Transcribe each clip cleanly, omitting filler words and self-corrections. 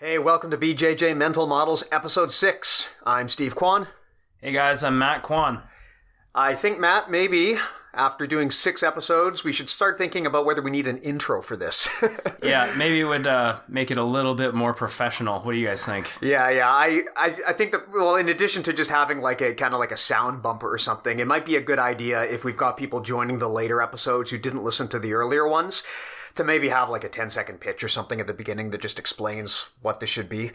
Hey, welcome to BJJ Mental Models, Episode 6. I'm Steve Kwan. Hey guys, I'm Matt Kwan. I think, Matt, maybe after doing 6 episodes, we should start thinking about whether we need an intro for this. Yeah, maybe it would make it a little bit more professional. What do you guys think? Yeah. I think that, well, in addition to just having like a kind of like a sound bumper or something, it might be a good idea if we've got people joining the later episodes who didn't listen to the earlier ones to maybe have like a 10-second pitch or something at the beginning that just explains what this should be.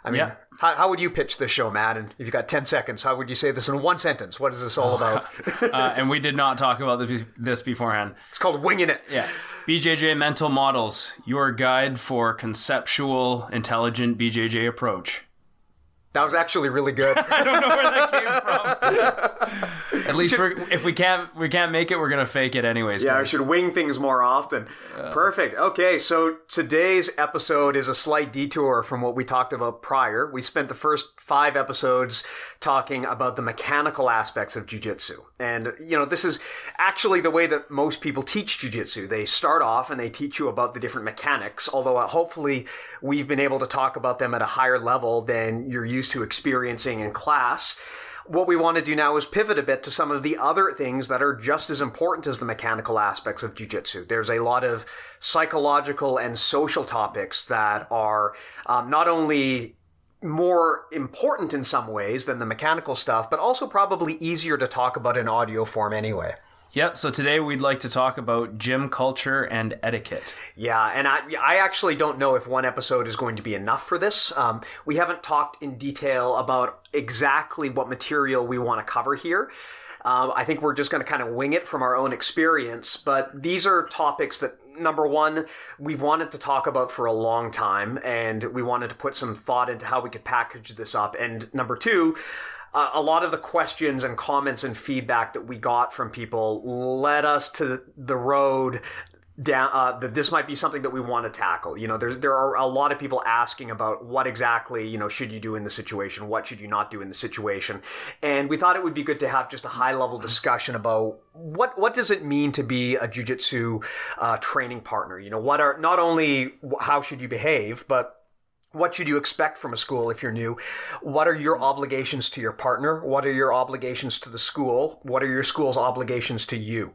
I mean, Yeah. how would you pitch this show, Matt? And if you got 10 seconds, how would you say this in one sentence? What is this all about? And we did not talk about this beforehand. It's called Winging It. Yeah. BJJ Mental Models, your guide for conceptual, intelligent BJJ approach. That was actually really good. I don't know where that came from. At least if we can't make it, we're gonna fake it anyways. Yeah, guys. I should wing things more often. Perfect. Okay, so today's episode is a slight detour from what we talked about prior. We spent the first 5 episodes talking about the mechanical aspects of jiu-jitsu. And, you know, this is actually the way that most people teach jiu-jitsu. They start off and they teach you about the different mechanics, although hopefully we've been able to talk about them at a higher level than you're used to experiencing in class. What we want to do now is pivot a bit to some of the other things that are just as important as the mechanical aspects of jiu-jitsu. There's a lot of psychological and social topics that are not only more important in some ways than the mechanical stuff, but also probably easier to talk about in audio form anyway. Yeah, so today we'd like to talk about gym culture and etiquette. Yeah, and I actually don't know if one episode is going to be enough for this. We haven't talked in detail about exactly what material we want to cover here. I think we're just going to kind of wing it from our own experience, but these are topics that, number one, we've wanted to talk about for a long time, and we wanted to put some thought into how we could package this up. And number two, a lot of the questions and comments and feedback that we got from people led us to the road down that this might be something that we want to tackle. You know, there are a lot of people asking about what exactly, you know, should you do in the situation? What should you not do in the situation? And we thought it would be good to have just a high level discussion about what does it mean to be a jiu-jitsu training partner? You know, what are not only how should you behave, but what should you expect from a school if you're new? What are your obligations to your partner? What are your obligations to the school? What are your school's obligations to you?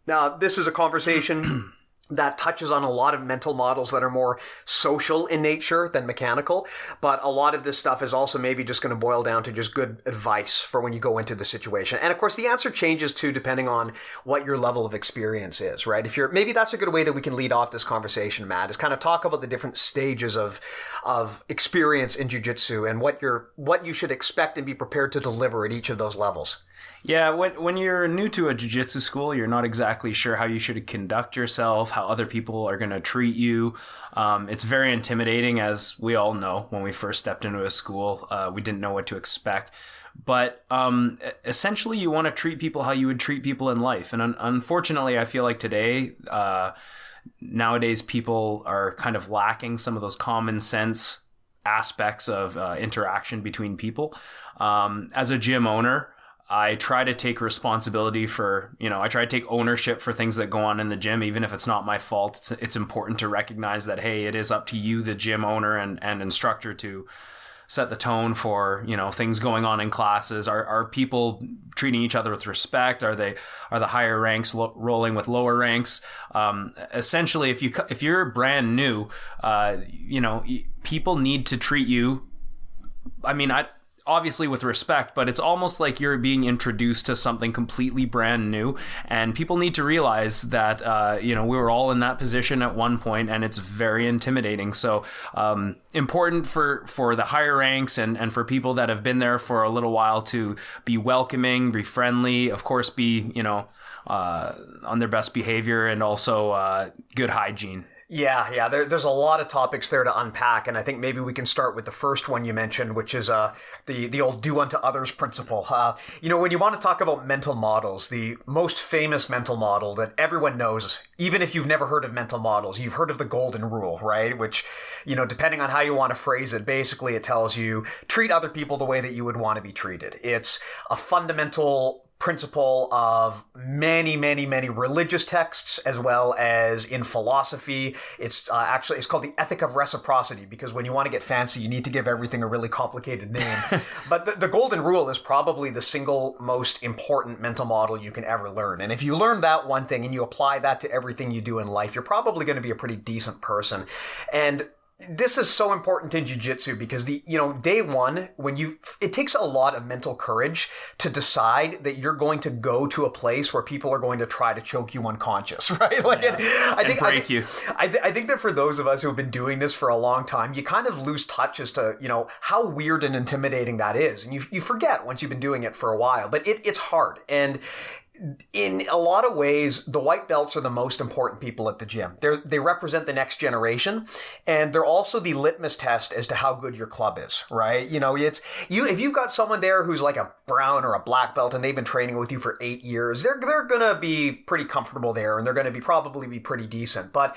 Now, this is a conversation that touches on a lot of mental models that are more social in nature than mechanical, but a lot of this stuff is also maybe just going to boil down to just good advice for when you go into the situation. And of course, the answer changes too depending on what your level of experience is, right? If you're, maybe that's a good way that we can lead off this conversation, Matt, is kind of talk about the different stages of experience in jiu-jitsu and what you should expect and be prepared to deliver at each of those levels. Yeah, when you're new to a jiu-jitsu school, you're not exactly sure how you should conduct yourself, how other people are going to treat you. It's very intimidating, as we all know. When we first stepped into a school, we didn't know what to expect. But essentially, you want to treat people how you would treat people in life. And unfortunately, I feel like today, nowadays, people are kind of lacking some of those common sense aspects of interaction between people. As a gym owner, I try to take responsibility for, I try to take ownership for things that go on in the gym, even if it's not my fault. It's important to recognize that, hey, it is up to you, the gym owner and instructor, to set the tone for, things going on in classes. Are people treating each other with respect? Are the higher ranks rolling with lower ranks? Essentially, if you're brand new, people need to treat you. Obviously with respect, but it's almost like you're being introduced to something completely brand new, and people need to realize that we were all in that position at one point, and it's very intimidating. So important for the higher ranks and for people that have been there for a little while to be welcoming, be friendly, of course, be on their best behavior, and also good hygiene. Yeah. There's a lot of topics there to unpack, and I think maybe we can start with the first one you mentioned, which is the old do unto others principle. When you want to talk about mental models, the most famous mental model that everyone knows, even if you've never heard of mental models, you've heard of the golden rule, right? Which, depending on how you want to phrase it, basically it tells you treat other people the way that you would want to be treated. It's a fundamental principle of many, many, many religious texts, as well as in philosophy. It's called the ethic of reciprocity, because when you want to get fancy, you need to give everything a really complicated name. But the golden rule is probably the single most important mental model you can ever learn. And if you learn that one thing and you apply that to everything you do in life, you're probably going to be a pretty decent person. And this is so important in jiu-jitsu because day one, it takes a lot of mental courage to decide that you're going to go to a place where people are going to try to choke you unconscious, right? And break you. I think that for those of us who have been doing this for a long time, you kind of lose touch as to, how weird and intimidating that is. And you forget once you've been doing it for a while, but it's hard. And in a lot of ways, the white belts are the most important people at the gym. They represent the next generation, and they're also the litmus test as to how good your club is, right? If you've got someone there who's like a brown or a black belt and they've been training with you for 8 years, they're going to be pretty comfortable there, and they're going to probably be pretty decent. But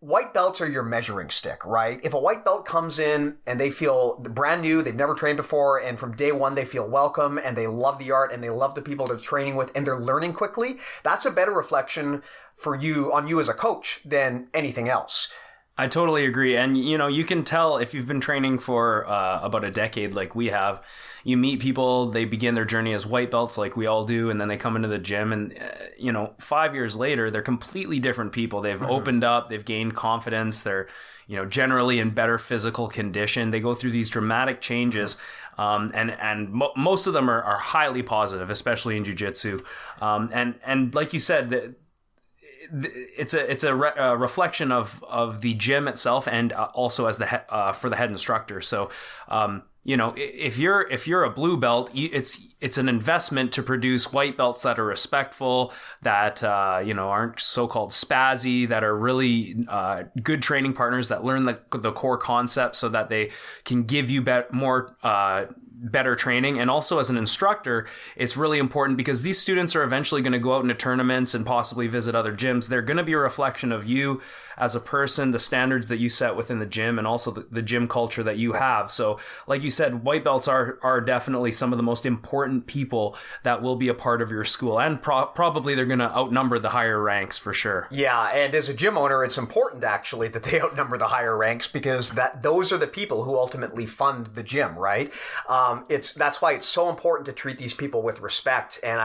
white belts are your measuring stick, right? If a white belt comes in and they feel brand new, they've never trained before, and from day one they feel welcome and they love the art and they love the people they're training with and they're learning quickly, that's a better reflection on you as a coach than anything else. I totally agree. And, you can tell if you've been training for about a decade like we have, you meet people, they begin their journey as white belts like we all do, and then they come into the gym and, 5 years later, they're completely different people. They've opened up, they've gained confidence, they're, generally in better physical condition. They go through these dramatic changes. Most of them are highly positive, especially in jiu-jitsu. And like you said, it's a reflection of the gym itself, and also as for the head instructor. So, if you're a blue belt, it's an investment to produce white belts that are respectful, that aren't so-called spazzy, that are really good training partners, that learn the core concepts so that they can give you better training. And also as an instructor, it's really important because these students are eventually going to go out into tournaments and possibly visit other gyms. They're going to be a reflection of you as a person, the standards that you set within the gym, and also the gym culture that you have. So like you said, white belts are definitely some of the most important people that will be a part of your school, and probably they're going to outnumber the higher ranks for sure. Yeah, and as a gym owner, it's important actually that they outnumber the higher ranks, because those are the people who ultimately fund the gym, right? That's why it's so important to treat these people with respect. And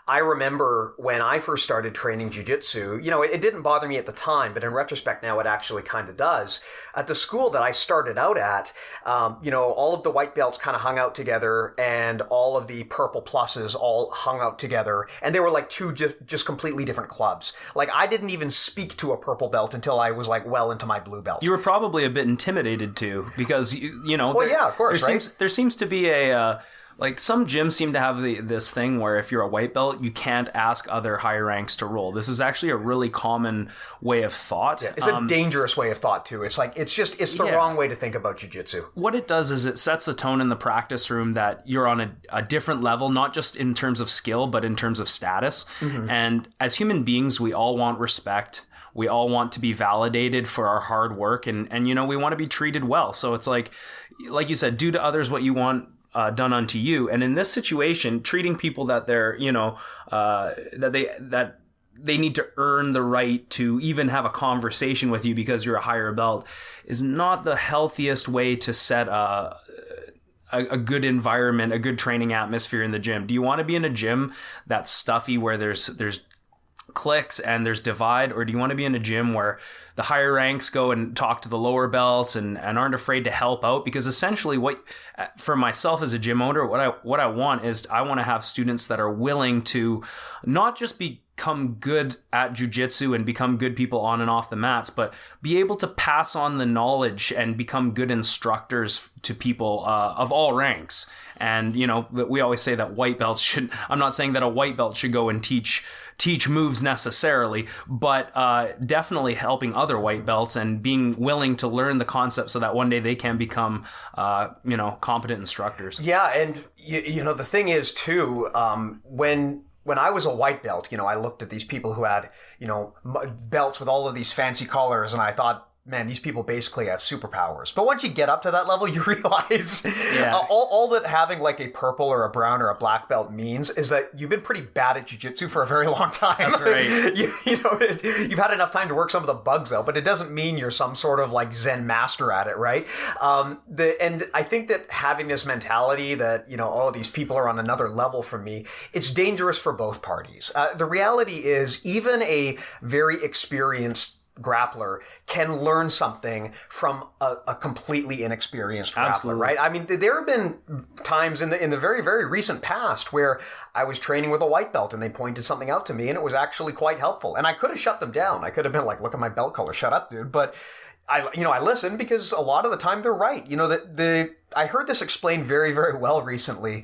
I remember when I first started training jiu-jitsu, it didn't bother me at the time, but in retrospect now it actually kind of does. At the school that I started out at, all of the white belts kind of hung out together, and all of the purple pluses all hung out together, and they were like two just completely different clubs. Like, I didn't even speak to a purple belt until I was like well into my blue belt. You were probably a bit intimidated too, because Well, yeah, of course, there seems to be a like some gyms seem to have this thing where if you're a white belt, you can't ask other higher ranks to roll. This is actually a really common way of thought. Yeah, it's a dangerous way of thought too. It's like it's the wrong way to think about jiu-jitsu. What it does is it sets the tone in the practice room that you're on a different level, not just in terms of skill, but in terms of status. Mm-hmm. And as human beings, we all want respect. We all want to be validated for our hard work, and we want to be treated well. So it's like you said, do to others what you want done unto you. And in this situation, treating people that they're, that they need to earn the right to even have a conversation with you because you're a higher belt is not the healthiest way to set a good environment, a good training atmosphere in the gym. Do you want to be in a gym that's stuffy, where there's cliques and there's divide, or do you want to be in a gym where the higher ranks go and talk to the lower belts and aren't afraid to help out? Because essentially, for myself as a gym owner, what I want is I want to have students that are willing to not just become good at jiu-jitsu and become good people on and off the mats, but be able to pass on the knowledge and become good instructors to people of all ranks. And we always say that white belts should. I'm not saying that a white belt should go and teach moves necessarily, but definitely helping other white belts and being willing to learn the concept so that one day they can become, competent instructors. Yeah, and the thing is too, when I was a white belt, I looked at these people who had, belts with all of these fancy colors, and I thought, man, these people basically have superpowers. But once you get up to that level, you realize Yeah. all that having like a purple or a brown or a black belt means is that you've been pretty bad at jiu-jitsu for a very long time. That's right. You've had enough time to work some of the bugs out, but it doesn't mean you're some sort of like Zen master at it, right? And I think that having this mentality that, all of these people are on another level from me, it's dangerous for both parties. The reality is even a very experienced grappler can learn something from a completely inexperienced grappler, Absolutely. right? I mean, there have been times in the very, very recent past where I was training with a white belt and they pointed something out to me and it was actually quite helpful. And I could have shut them down. I could have been like, look at my belt color, shut up, dude. But I listen because a lot of the time they're right. I heard this explained very, very well recently.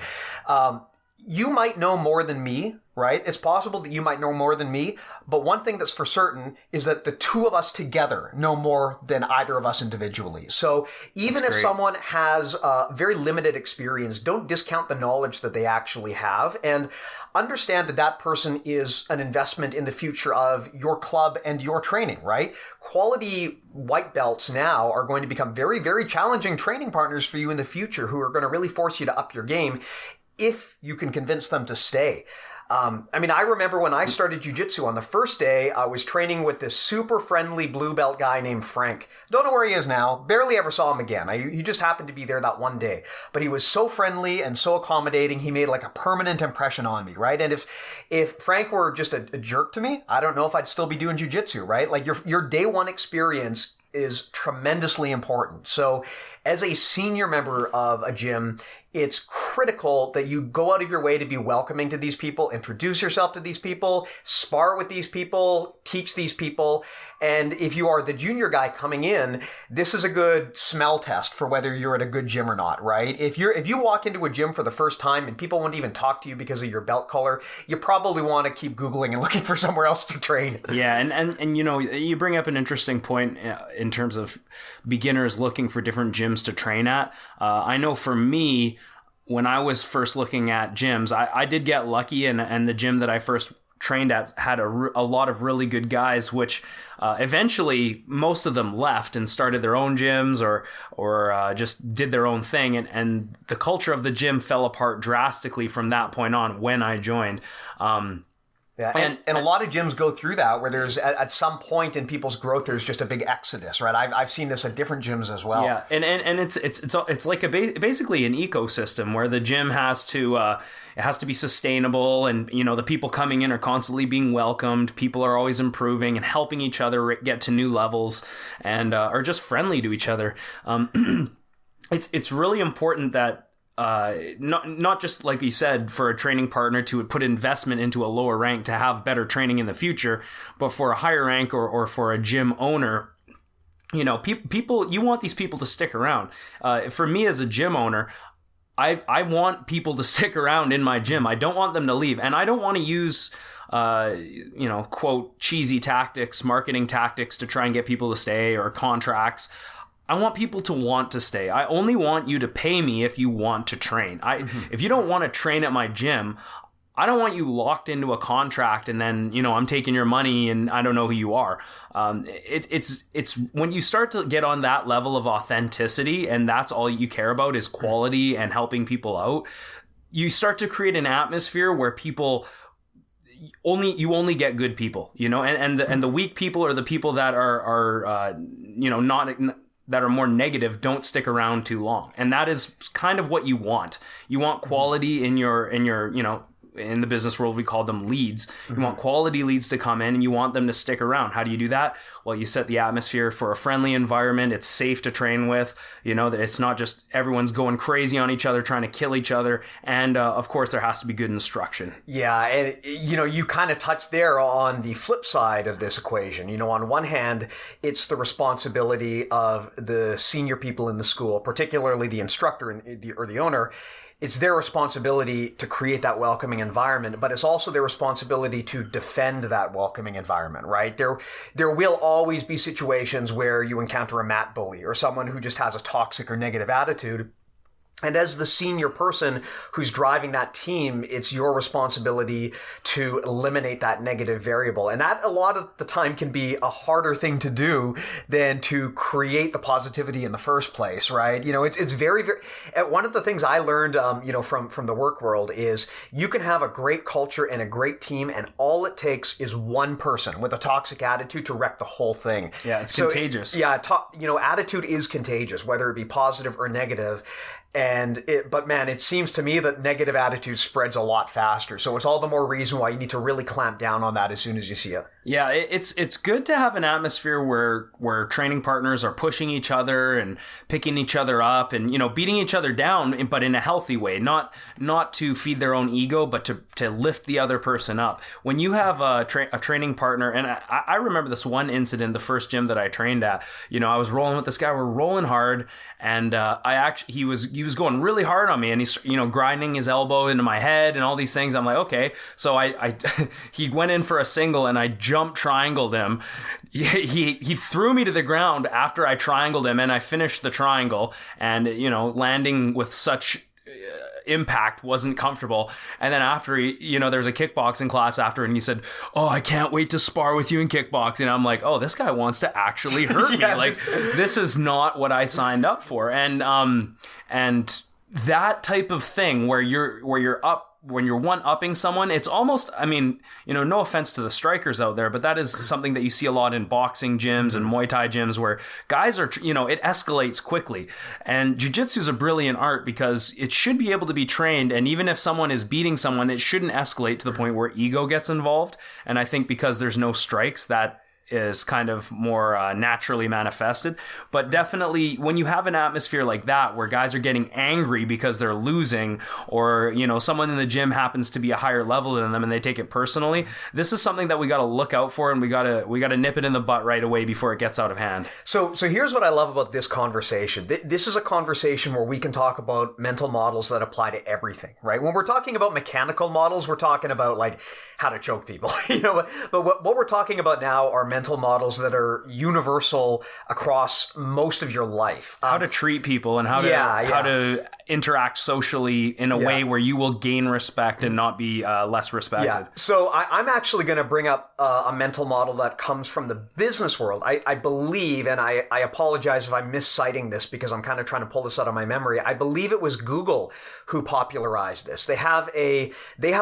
You might know more than me, right? It's possible that you might know more than me, but one thing that's for certain is that the two of us together know more than either of us individually. So even if someone has very limited experience, don't discount the knowledge that they actually have, and understand that that person is an investment in the future of your club and your training, right? Quality white belts now are going to become very, very challenging training partners for you in the future who are going to really force you to up your game if you can convince them to stay. I remember when I started jiu-jitsu on the first day, I was training with this super friendly blue belt guy named Frank. Don't know where he is now. Barely ever saw him again. He just happened to be there that one day. But he was so friendly and so accommodating. He made like a permanent impression on me, right? And if Frank were just a jerk to me, I don't know if I'd still be doing jiu-jitsu, right? Like your day one experience is tremendously important. So as a senior member of a gym, it's critical that you go out of your way to be welcoming to these people, introduce yourself to these people, spar with these people, teach these people. And if you are the junior guy coming in, this is a good smell test for whether you're at a good gym or not, right? If you walk into a gym for the first time and people won't even talk to you because of your belt color, you probably want to keep Googling and looking for somewhere else to train. Yeah, and you bring up an interesting point in terms of beginners looking for different gyms to train at. I know for me, when I was first looking at gyms, I did get lucky, and the gym that I first trained at had a lot of really good guys, which eventually most of them left and started their own gyms or just did their own thing. And the culture of the gym fell apart drastically from that point on when I joined. Yeah, and a lot of gyms go through that where there's at some point in people's growth there's just a big exodus, right? I've seen this at different gyms as well. Yeah, and it's like basically an ecosystem where the gym has to be sustainable, and the people coming in are constantly being welcomed. People are always improving and helping each other get to new levels, and are just friendly to each other. It's really important that. Not just like you said, for a training partner to put investment into a lower rank to have better training in the future, but for a higher rank or for a gym owner, people, you want these people to stick around. For me as a gym owner, I want people to stick around in my gym. I don't want them to leave, and I don't want to use quote cheesy tactics, marketing tactics to try and get people to stay, or contracts. I want people to want to stay. I only want you to pay me if you want to train. If you don't want to train at my gym, I don't want you locked into a contract and then, I'm taking your money and I don't know who you are. It's when you start to get on that level of authenticity and that's all you care about is quality and helping people out, you start to create an atmosphere where people only get good people, and the weak people or the people that are not that are more negative don't stick around too long. And that is kind of what you want. You want quality in your in the business world, we call them leads. You want quality leads to come in and you want them to stick around. How do you do that? Well, you set the atmosphere for a friendly environment. It's safe to train with, that it's not just everyone's going crazy on each other, trying to kill each other. And of course, there has to be good instruction. Yeah. And, you kind of touched there on the flip side of this equation. On one hand, it's the responsibility of the senior people in the school, particularly the instructor or the owner. It's their responsibility to create that welcoming environment, but it's also their responsibility to defend that welcoming environment, right? There will always be situations where you encounter a mat bully or someone who just has a toxic or negative attitude. And as the senior person who's driving that team, it's your responsibility to eliminate that negative variable. And that a lot of the time can be a harder thing to do than to create the positivity in the first place, right? It's very, very, one of the things I learned, from the work world is you can have a great culture and a great team, and all it takes is one person with a toxic attitude to wreck the whole thing. Yeah, it's contagious. Yeah, attitude is contagious, whether it be positive or negative. But man, it seems to me that negative attitude spreads a lot faster. So it's all the more reason why you need to really clamp down on that as soon as you see it. Yeah, it's good to have an atmosphere where training partners are pushing each other and picking each other up and, beating each other down, but in a healthy way, not to feed their own ego, but to lift the other person up. When you have a training partner, and I remember this one incident, the first gym that I trained at, I was rolling with this guy, we're rolling hard, and he was going really hard on me, and he's grinding his elbow into my head and all these things. I'm like, okay. So I he went in for a single, and I jump triangled him. He threw me to the ground after I triangled him, and I finished the triangle, and landing with such impact wasn't comfortable. And then after there's a kickboxing class after, and he said, "Oh, I can't wait to spar with you in kickboxing." And I'm like, "Oh, this guy wants to actually hurt me. Like, this is not what I signed up for." And that type of thing where when you're one-upping someone, it's almost, no offense to the strikers out there, but that is something that you see a lot in boxing gyms and Muay Thai gyms where guys are, it escalates quickly. And jiu-jitsu is a brilliant art because it should be able to be trained, and even if someone is beating someone, it shouldn't escalate to the point where ego gets involved. And I think because there's no strikes, that is kind of more naturally manifested. But definitely when you have an atmosphere like that where guys are getting angry because they're losing, or someone in the gym happens to be a higher level than them and they take it personally, this is something that we got to look out for, and we got to nip it in the butt right away before it gets out of hand. So here's what I love about this conversation. This is a conversation where we can talk about mental models that apply to everything, right? When we're talking about mechanical models, we're talking about like how to choke people, but what we're talking about now are mental models that are universal across most of your life. How to treat people and how to interact socially in a way where you will gain respect and not be less respected. Yeah. So I'm actually going to bring up a mental model that comes from the business world. I believe, and I apologize if I'm misciting this because I'm kind of trying to pull this out of my memory. I believe it was Google who popularized this. They have a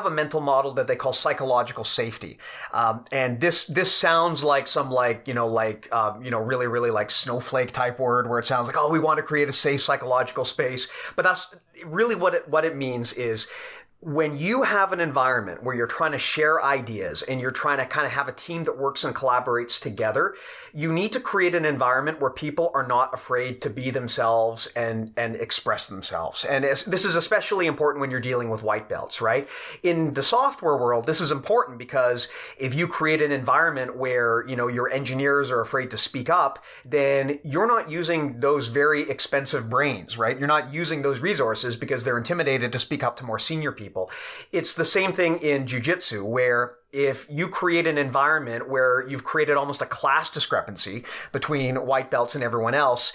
mental model that they call psychological safety. And this sounds like some really, really like snowflake type word where it sounds like, oh, we want to create a safe psychological space. But that's really what it means is when you have an environment where you're trying to share ideas and you're trying to kind of have a team that works and collaborates together, you need to create an environment where people are not afraid to be themselves and express themselves. And this is especially important when you're dealing with white belts, right? In the software world, this is important because if you create an environment where, your engineers are afraid to speak up, then you're not using those very expensive brains, right? You're not using those resources because they're intimidated to speak up to more senior people. It's the same thing in jiu-jitsu where if you create an environment where you've created almost a class discrepancy between white belts and everyone else,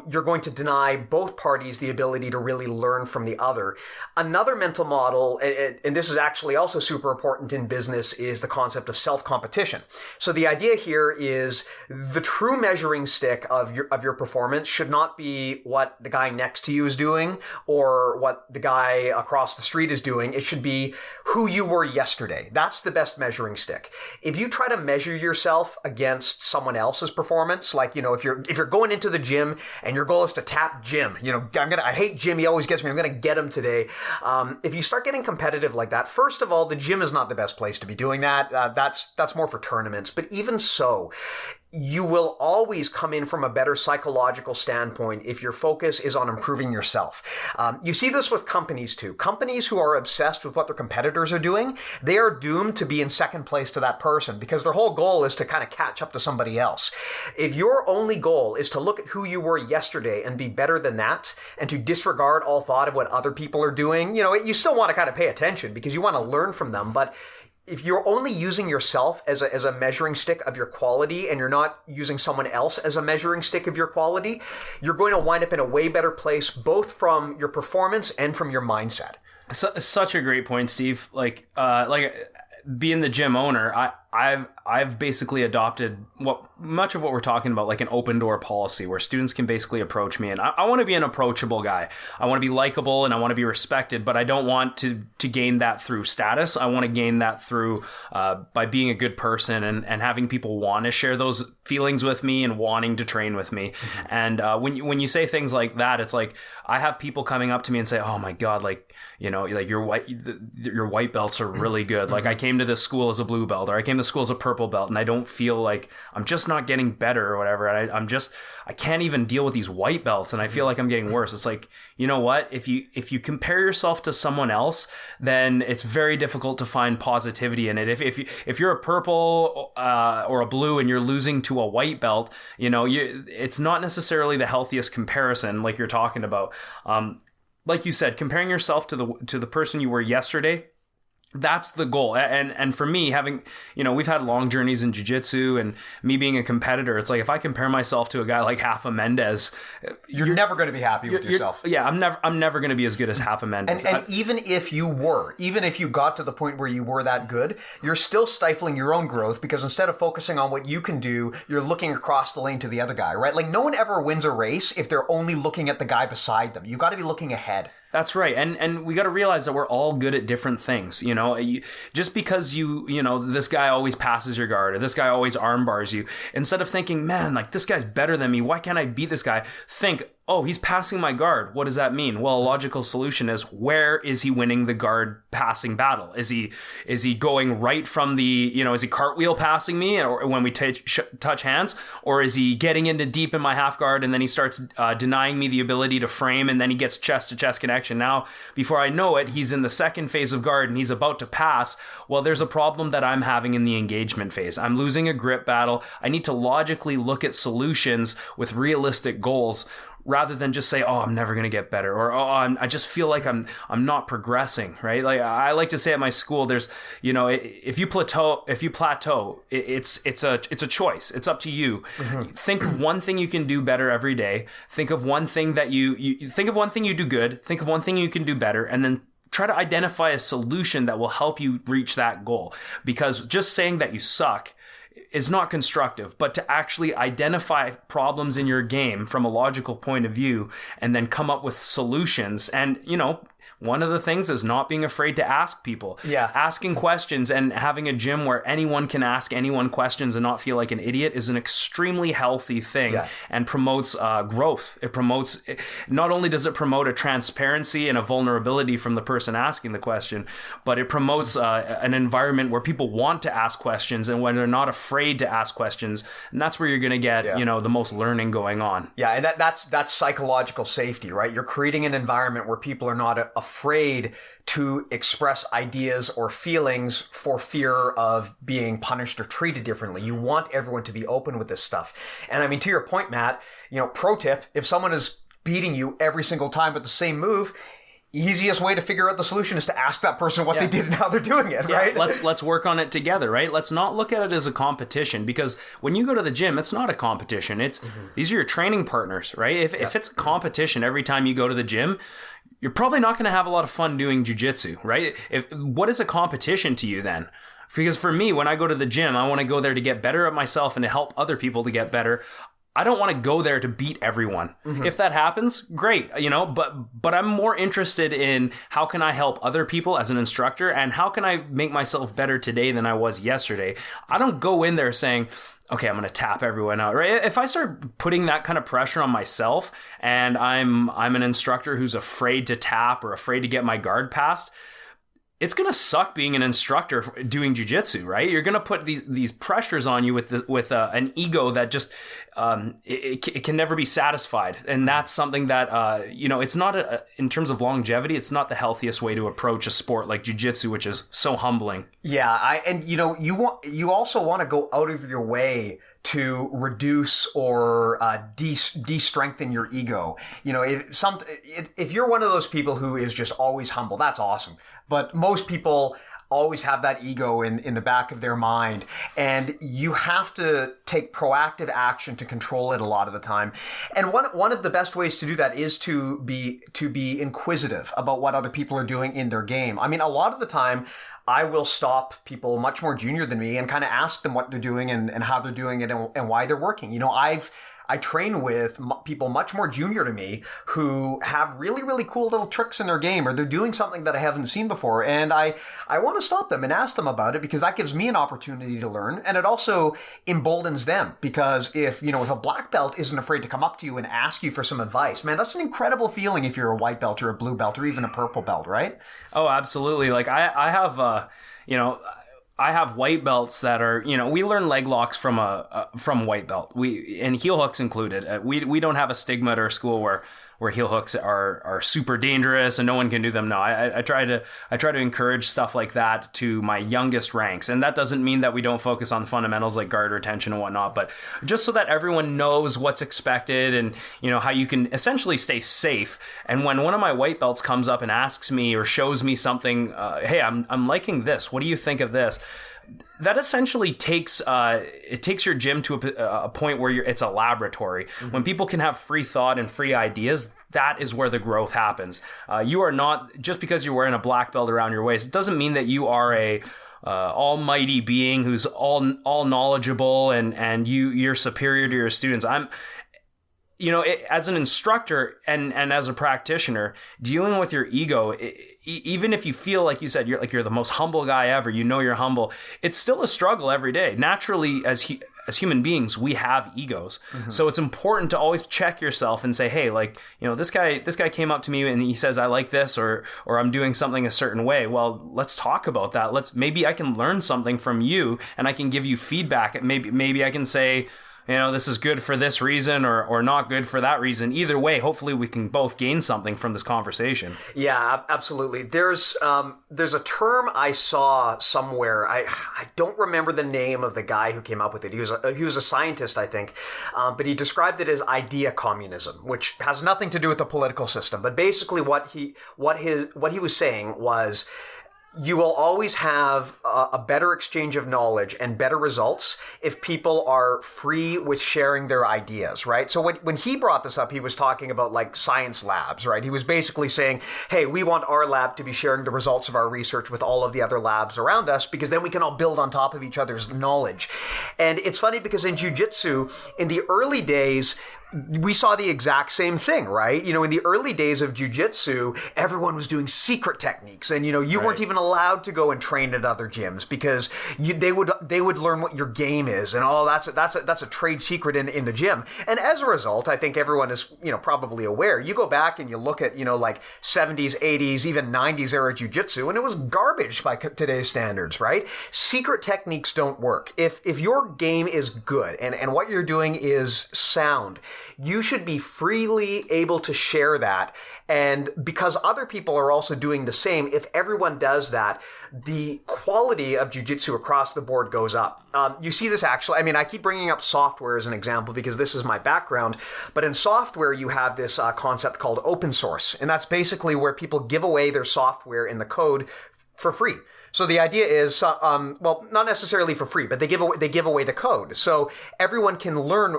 you're going to deny both parties the ability to really learn from the other. Another mental model, and this is actually also super important in business, is the concept of self-competition. So the idea here is the true measuring stick of your performance should not be what the guy next to you is doing or what the guy across the street is doing. It should be who you were yesterday. That's the best measuring stick. If you try to measure yourself against someone else's performance, like, if you're going into the gym and your goal is to tap Jim, I hate Jim, he always gets me, I'm going to get him today. If you start getting competitive like that, first of all, the gym is not the best place to be doing that. That's more for tournaments. But even so, you will always come in from a better psychological standpoint if your focus is on improving yourself. You see this with companies too. Companies who are obsessed with what their competitors are doing, they are doomed to be in second place to that person because their whole goal is to kind of catch up to somebody else. If your only goal is to look at who you were yesterday and be better than that and to disregard all thought of what other people are doing, you still want to kind of pay attention because you want to learn from them, but if you're only using yourself as a measuring stick of your quality, and you're not using someone else as a measuring stick of your quality, you're going to wind up in a way better place, both from your performance and from your mindset. Such a great point, Steve. Like being the gym owner, I've basically adopted much of what we're talking about, like an open door policy where students can basically approach me, and I want to be an approachable guy. I want to be likable and I want to be respected, but I don't want to gain that through status. I want to gain that through by being a good person and having people want to share those feelings with me and wanting to train with me. Mm-hmm. And when you say things like that, it's like I have people coming up to me and say, "Oh my God, like, you know, like your white belts are really good. Mm-hmm. Like I came to this school as a blue belt, or I came to school as a purple belt, and I don't feel like I'm just not getting better or whatever. And I can't even deal with these white belts, and I feel like I'm getting worse." It's like, you know what? If you compare yourself to someone else, then it's very difficult to find positivity in it. If you're a purple or a blue and you're losing to a white belt, you know, it's not necessarily the healthiest comparison, like you're talking about. Like you said, comparing yourself to the person you were yesterday, that's the goal. And for me, having, you know, we've had long journeys in jiu-jitsu, and me being a competitor, it's like if I compare myself to a guy like Rafa Mendez, you're never going to be happy with yourself. Yeah, I'm never going to be as good as Rafa Mendez. And even if you got to the point where you were that good, you're still stifling your own growth, because instead of focusing on what you can do, you're looking across the lane to the other guy, right? Like no one ever wins a race if they're only looking at the guy beside them. You've got to be looking ahead. That's right. And we got to realize that we're all good at different things. You know, just because you know, this guy always passes your guard, or this guy always arm bars you, instead of thinking, man, like this guy's better than me, why can't I beat this guy? Think, oh, he's passing my guard. What does that mean? Well, a logical solution is, where is he winning the guard passing battle? Is he going right from the, you know, is he cartwheel passing me, or when we touch hands, or is he getting into deep in my half guard and then he starts denying me the ability to frame, and then he gets chest to chest connection? Now, before I know it, he's in the second phase of guard and he's about to pass. Well, there's a problem that I'm having in the engagement phase. I'm losing a grip battle. I need to logically look at solutions with realistic goals, rather than just say, oh, I'm never going to get better, or I just feel like I'm not progressing, right? Like I like to say at my school, there's, you know, if you plateau, it's a choice. It's up to you. Mm-hmm. Think of one thing you can do better every day. Think of one thing that you think of one thing you do good. Think of one thing you can do better, and then try to identify a solution that will help you reach that goal. Because just saying that you suck is not constructive, but to actually identify problems in your game from a logical point of view and then come up with solutions. And, you know, one of the things is not being afraid to ask people. Yeah. Asking questions and having a gym where anyone can ask anyone questions and not feel like an idiot is an extremely healthy thing, and promotes growth. Not only does it promote a transparency and a vulnerability from the person asking the question, but it promotes an environment where people want to ask questions, and when they're not afraid to ask questions, and that's where you're going to get, you know, the most learning going on. Yeah, and that's psychological safety, right? You're creating an environment where people are not afraid to express ideas or feelings for fear of being punished or treated differently. You want everyone to be open with this stuff. And I mean, to your point, Matt, you know, pro tip, if someone is beating you every single time with the same move, easiest way to figure out the solution is to ask that person what they did and how they're doing it, right? Let's work on it together, right? Let's not look at it as a competition, because when you go to the gym, it's not a competition. It's these are your training partners, right? If it's a competition every time you go to the gym, you're probably not going to have a lot of fun doing jiu-jitsu, right? What is a competition to you then? Because for me, when I go to the gym, I want to go there to get better at myself and to help other people to get better. I don't want to go there to beat everyone. Mm-hmm. If that happens, great, you know, but I'm more interested in how can I help other people as an instructor, and how can I make myself better today than I was yesterday. I don't go in there saying, okay, I'm going to tap everyone out, right? If I start putting that kind of pressure on myself, and I'm an instructor who's afraid to tap or afraid to get my guard passed, it's going to suck being an instructor doing jiu-jitsu, right? You're going to put these pressures on you with an ego that just it can never be satisfied. And that's something that you know, it's not in terms of longevity, it's not the healthiest way to approach a sport like jiu-jitsu, which is so humbling. Yeah, and you know, you also want to go out of your way to reduce or de-strengthen your ego. You know, if you're one of those people who is just always humble, that's awesome. But most people always have that ego in the back of their mind. And you have to take proactive action to control it a lot of the time. And one of the best ways to do that is to be inquisitive about what other people are doing in their game. I mean, a lot of the time, I will stop people much more junior than me and kind of ask them what they're doing and how they're doing it and why they're working. You know, I train with people much more junior to me who have really, really cool little tricks in their game, or they're doing something that I haven't seen before. And I want to stop them and ask them about it, because that gives me an opportunity to learn. And it also emboldens them, because if a black belt isn't afraid to come up to you and ask you for some advice, man, that's an incredible feeling if you're a white belt or a blue belt or even a purple belt, right? Oh, absolutely. Like I have, I have white belts that are, we learn leg locks from white belt. And heel hooks included. We don't have a stigma at our school where heel hooks are super dangerous and no one can do them. No, I try to encourage stuff like that to my youngest ranks. And that doesn't mean that we don't focus on fundamentals like guard retention and whatnot, but just so that everyone knows what's expected and, how you can essentially stay safe. And when one of my white belts comes up and asks me or shows me something, hey, I'm liking this. What do you think of this? That essentially takes your gym to a point where it's a laboratory. Mm-hmm. When people can have free thought and free ideas, that is where the growth happens. You are not, just because you're wearing a black belt around your waist, it doesn't mean that you are a almighty being who's all knowledgeable and you're superior to your students. As an instructor and as a practitioner, dealing with your ego, even if you feel like you said you're the most humble guy ever, you're humble, it's still a struggle every day. Naturally, as human beings, we have egos. Mm-hmm. So it's important to always check yourself and say, hey, this guy came up to me and he says, I like this, or I'm doing something a certain way. Well, let's talk about that. Maybe I can learn something from you and I can give you feedback. Maybe I can say, this is good for this reason or not good for that reason. Either way, hopefully we can both gain something from this conversation. Yeah, absolutely. There's a term I saw somewhere. I don't remember the name of the guy who came up with it. He was a scientist, I think, but he described it as idea communism, which has nothing to do with the political system. But basically, what he was saying was, you will always have a better exchange of knowledge and better results if people are free with sharing their ideas, right? So when he brought this up, he was talking about like science labs, right? He was basically saying, hey, we want our lab to be sharing the results of our research with all of the other labs around us, because then we can all build on top of each other's knowledge. And it's funny because in jiu-jitsu, in the early days, we saw the exact same thing, right? In the early days of jiu-jitsu, everyone was doing secret techniques, and you right. weren't even allowed to go and train at other gyms because they would learn what your game is, and that's a trade secret in the gym. And as a result, I think everyone is probably aware. You go back and you look at like 70s, 80s, even 90s era jiu-jitsu, and it was garbage by today's standards, right? Secret techniques don't work. If your game is good and what you're doing is sound, you should be freely able to share that. And because other people are also doing the same, if everyone does that, the quality of jiu-jitsu across the board goes up. You see this actually, I keep bringing up software as an example because this is my background, but in software you have this concept called open source, and that's basically where people give away their software in the code for free. So the idea is, not necessarily for free, but they give away the code. So everyone can learn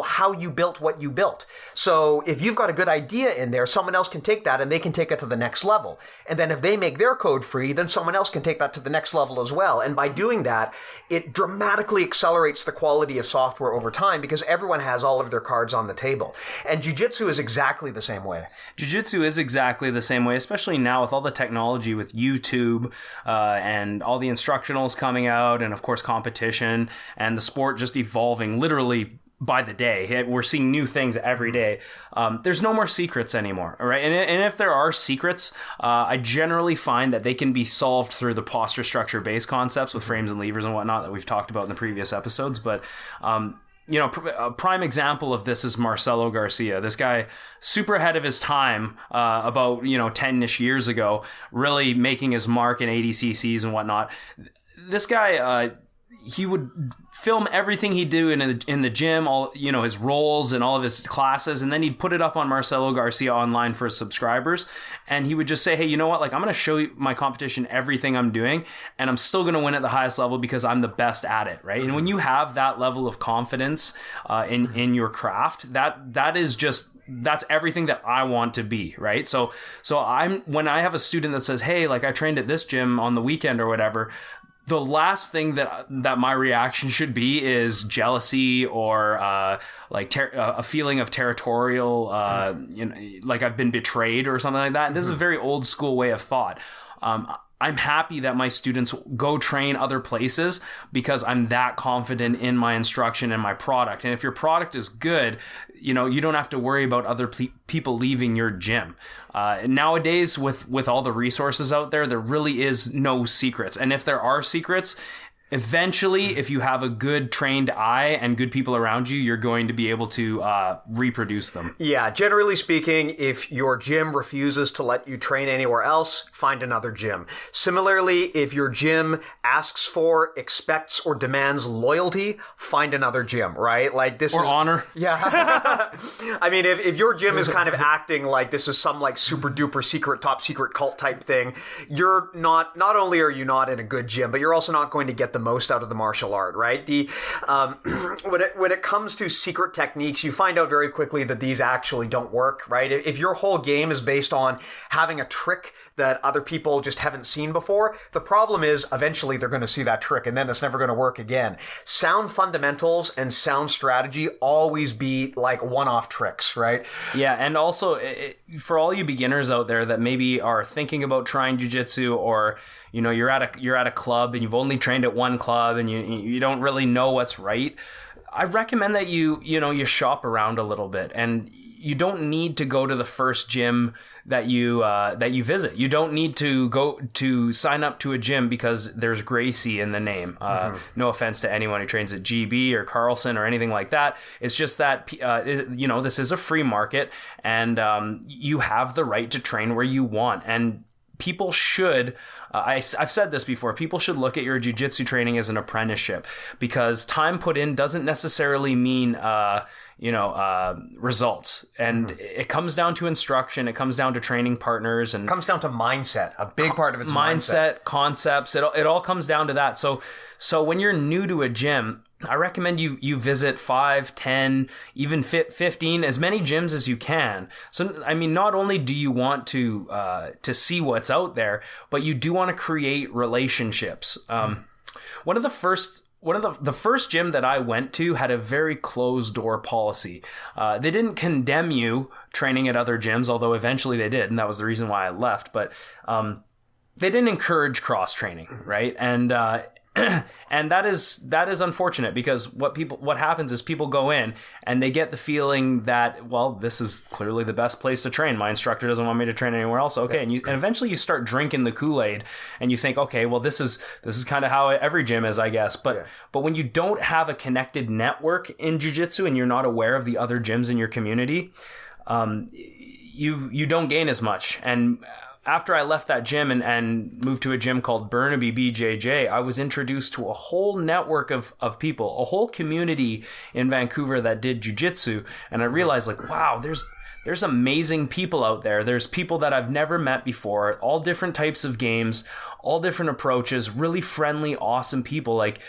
how you built what you built. So if you've got a good idea in there, someone else can take that and they can take it to the next level. And then if they make their code free, then someone else can take that to the next level as well. And by doing that, it dramatically accelerates the quality of software over time because everyone has all of their cards on the table. And jiu-jitsu is exactly the same way. Jiu-jitsu is exactly the same way, especially now with all the technology with YouTube and all the instructionals coming out and, of course, competition and the sport just evolving literally by the day. We're seeing new things every day. There's no more secrets anymore, right? And if there are secrets, I generally find that they can be solved through the posture structure based concepts with frames and levers and whatnot that we've talked about in the previous episodes. But a prime example of this is Marcelo Garcia. This guy, super ahead of his time, about 10-ish years ago, really making his mark in ADCCs and whatnot. This guy, he would film everything he'd do in the gym, all, you know, his rolls and all of his classes, and then he'd put it up on Marcelo Garcia online for his subscribers, and he would just say, hey, you know what, like, I'm going to show you my competition everything I'm doing, and I'm still going to win at the highest level because I'm the best at it, right? And when you have that level of confidence in your craft, that's everything that I want to be, right? So when I have a student that says, hey, like, I trained at this gym on the weekend or whatever, the last thing that my reaction should be is jealousy or a feeling of territorial, you know, like I've been betrayed or something like that. This is a very old school way of thought. I'm happy that my students go train other places because I'm that confident in my instruction and my product. And if your product is good, you know, you don't have to worry about other people leaving your gym. Nowadays, with all the resources out there, there really is no secrets. And if there are secrets, eventually, if you have a good trained eye and good people around you, you're going to be able to reproduce them. Yeah, generally speaking, if your gym refuses to let you train anywhere else, find another gym. Similarly, if your gym asks for, expects, or demands loyalty, find another gym, right? Like this or honor. Yeah. I mean, if your gym is kind of acting like this is some like super duper secret, top secret cult type thing, you're not only are you not in a good gym, but you're also not going to get the most out of the martial art, right? When it comes to secret techniques, you find out very quickly that these actually don't work, right? If your whole game is based on having a trick that other people just haven't seen before, the problem is eventually they're going to see that trick and then it's never going to work again. Sound fundamentals and sound strategy always beat like one-off tricks, right? Yeah, and also for all you beginners out there that maybe are thinking about trying jiu-jitsu, or you know, you're at a club and you've only trained at one club and you don't really know what's right, I recommend that you shop around a little bit, and you don't need to go to the first gym that you visit. You don't need to go to sign up to a gym because there's Gracie in the name. No offense to anyone who trains at GB or Carlson or anything like that. It's just that this is a free market, and you have the right to train where you want. And people should, I've said this before, people should look at your jiu-jitsu training as an apprenticeship, because time put in doesn't necessarily mean, results. And it comes down to instruction. It comes down to training partners. And it comes down to mindset. A big part of it's mindset, concepts. It all comes down to that. So when you're new to a gym, I recommend you visit 5, 10, even 15, as many gyms as you can. So, I mean, not only do you want to see what's out there, but you do want to create relationships. One of the first gym that I went to had a very closed door policy. They didn't condemn you training at other gyms, although eventually they did, and that was the reason why I left. But they didn't encourage cross training, right? And and that is unfortunate, because what happens is people go in and they get the feeling that, well, this is clearly the best place to train. My instructor doesn't want me to train anywhere else. Okay. And eventually you start drinking the Kool-Aid and you think, okay, well, this is kind of how every gym is, I guess. But when you don't have a connected network in jiu-jitsu and you're not aware of the other gyms in your community, you don't gain as much. And after I left that gym and moved to a gym called Burnaby BJJ, I was introduced to a whole network of people, a whole community in Vancouver that did jiu-jitsu. And I realized, like, wow, there's amazing people out there. There's people that I've never met before, all different types of games, all different approaches, really friendly, awesome people. Like,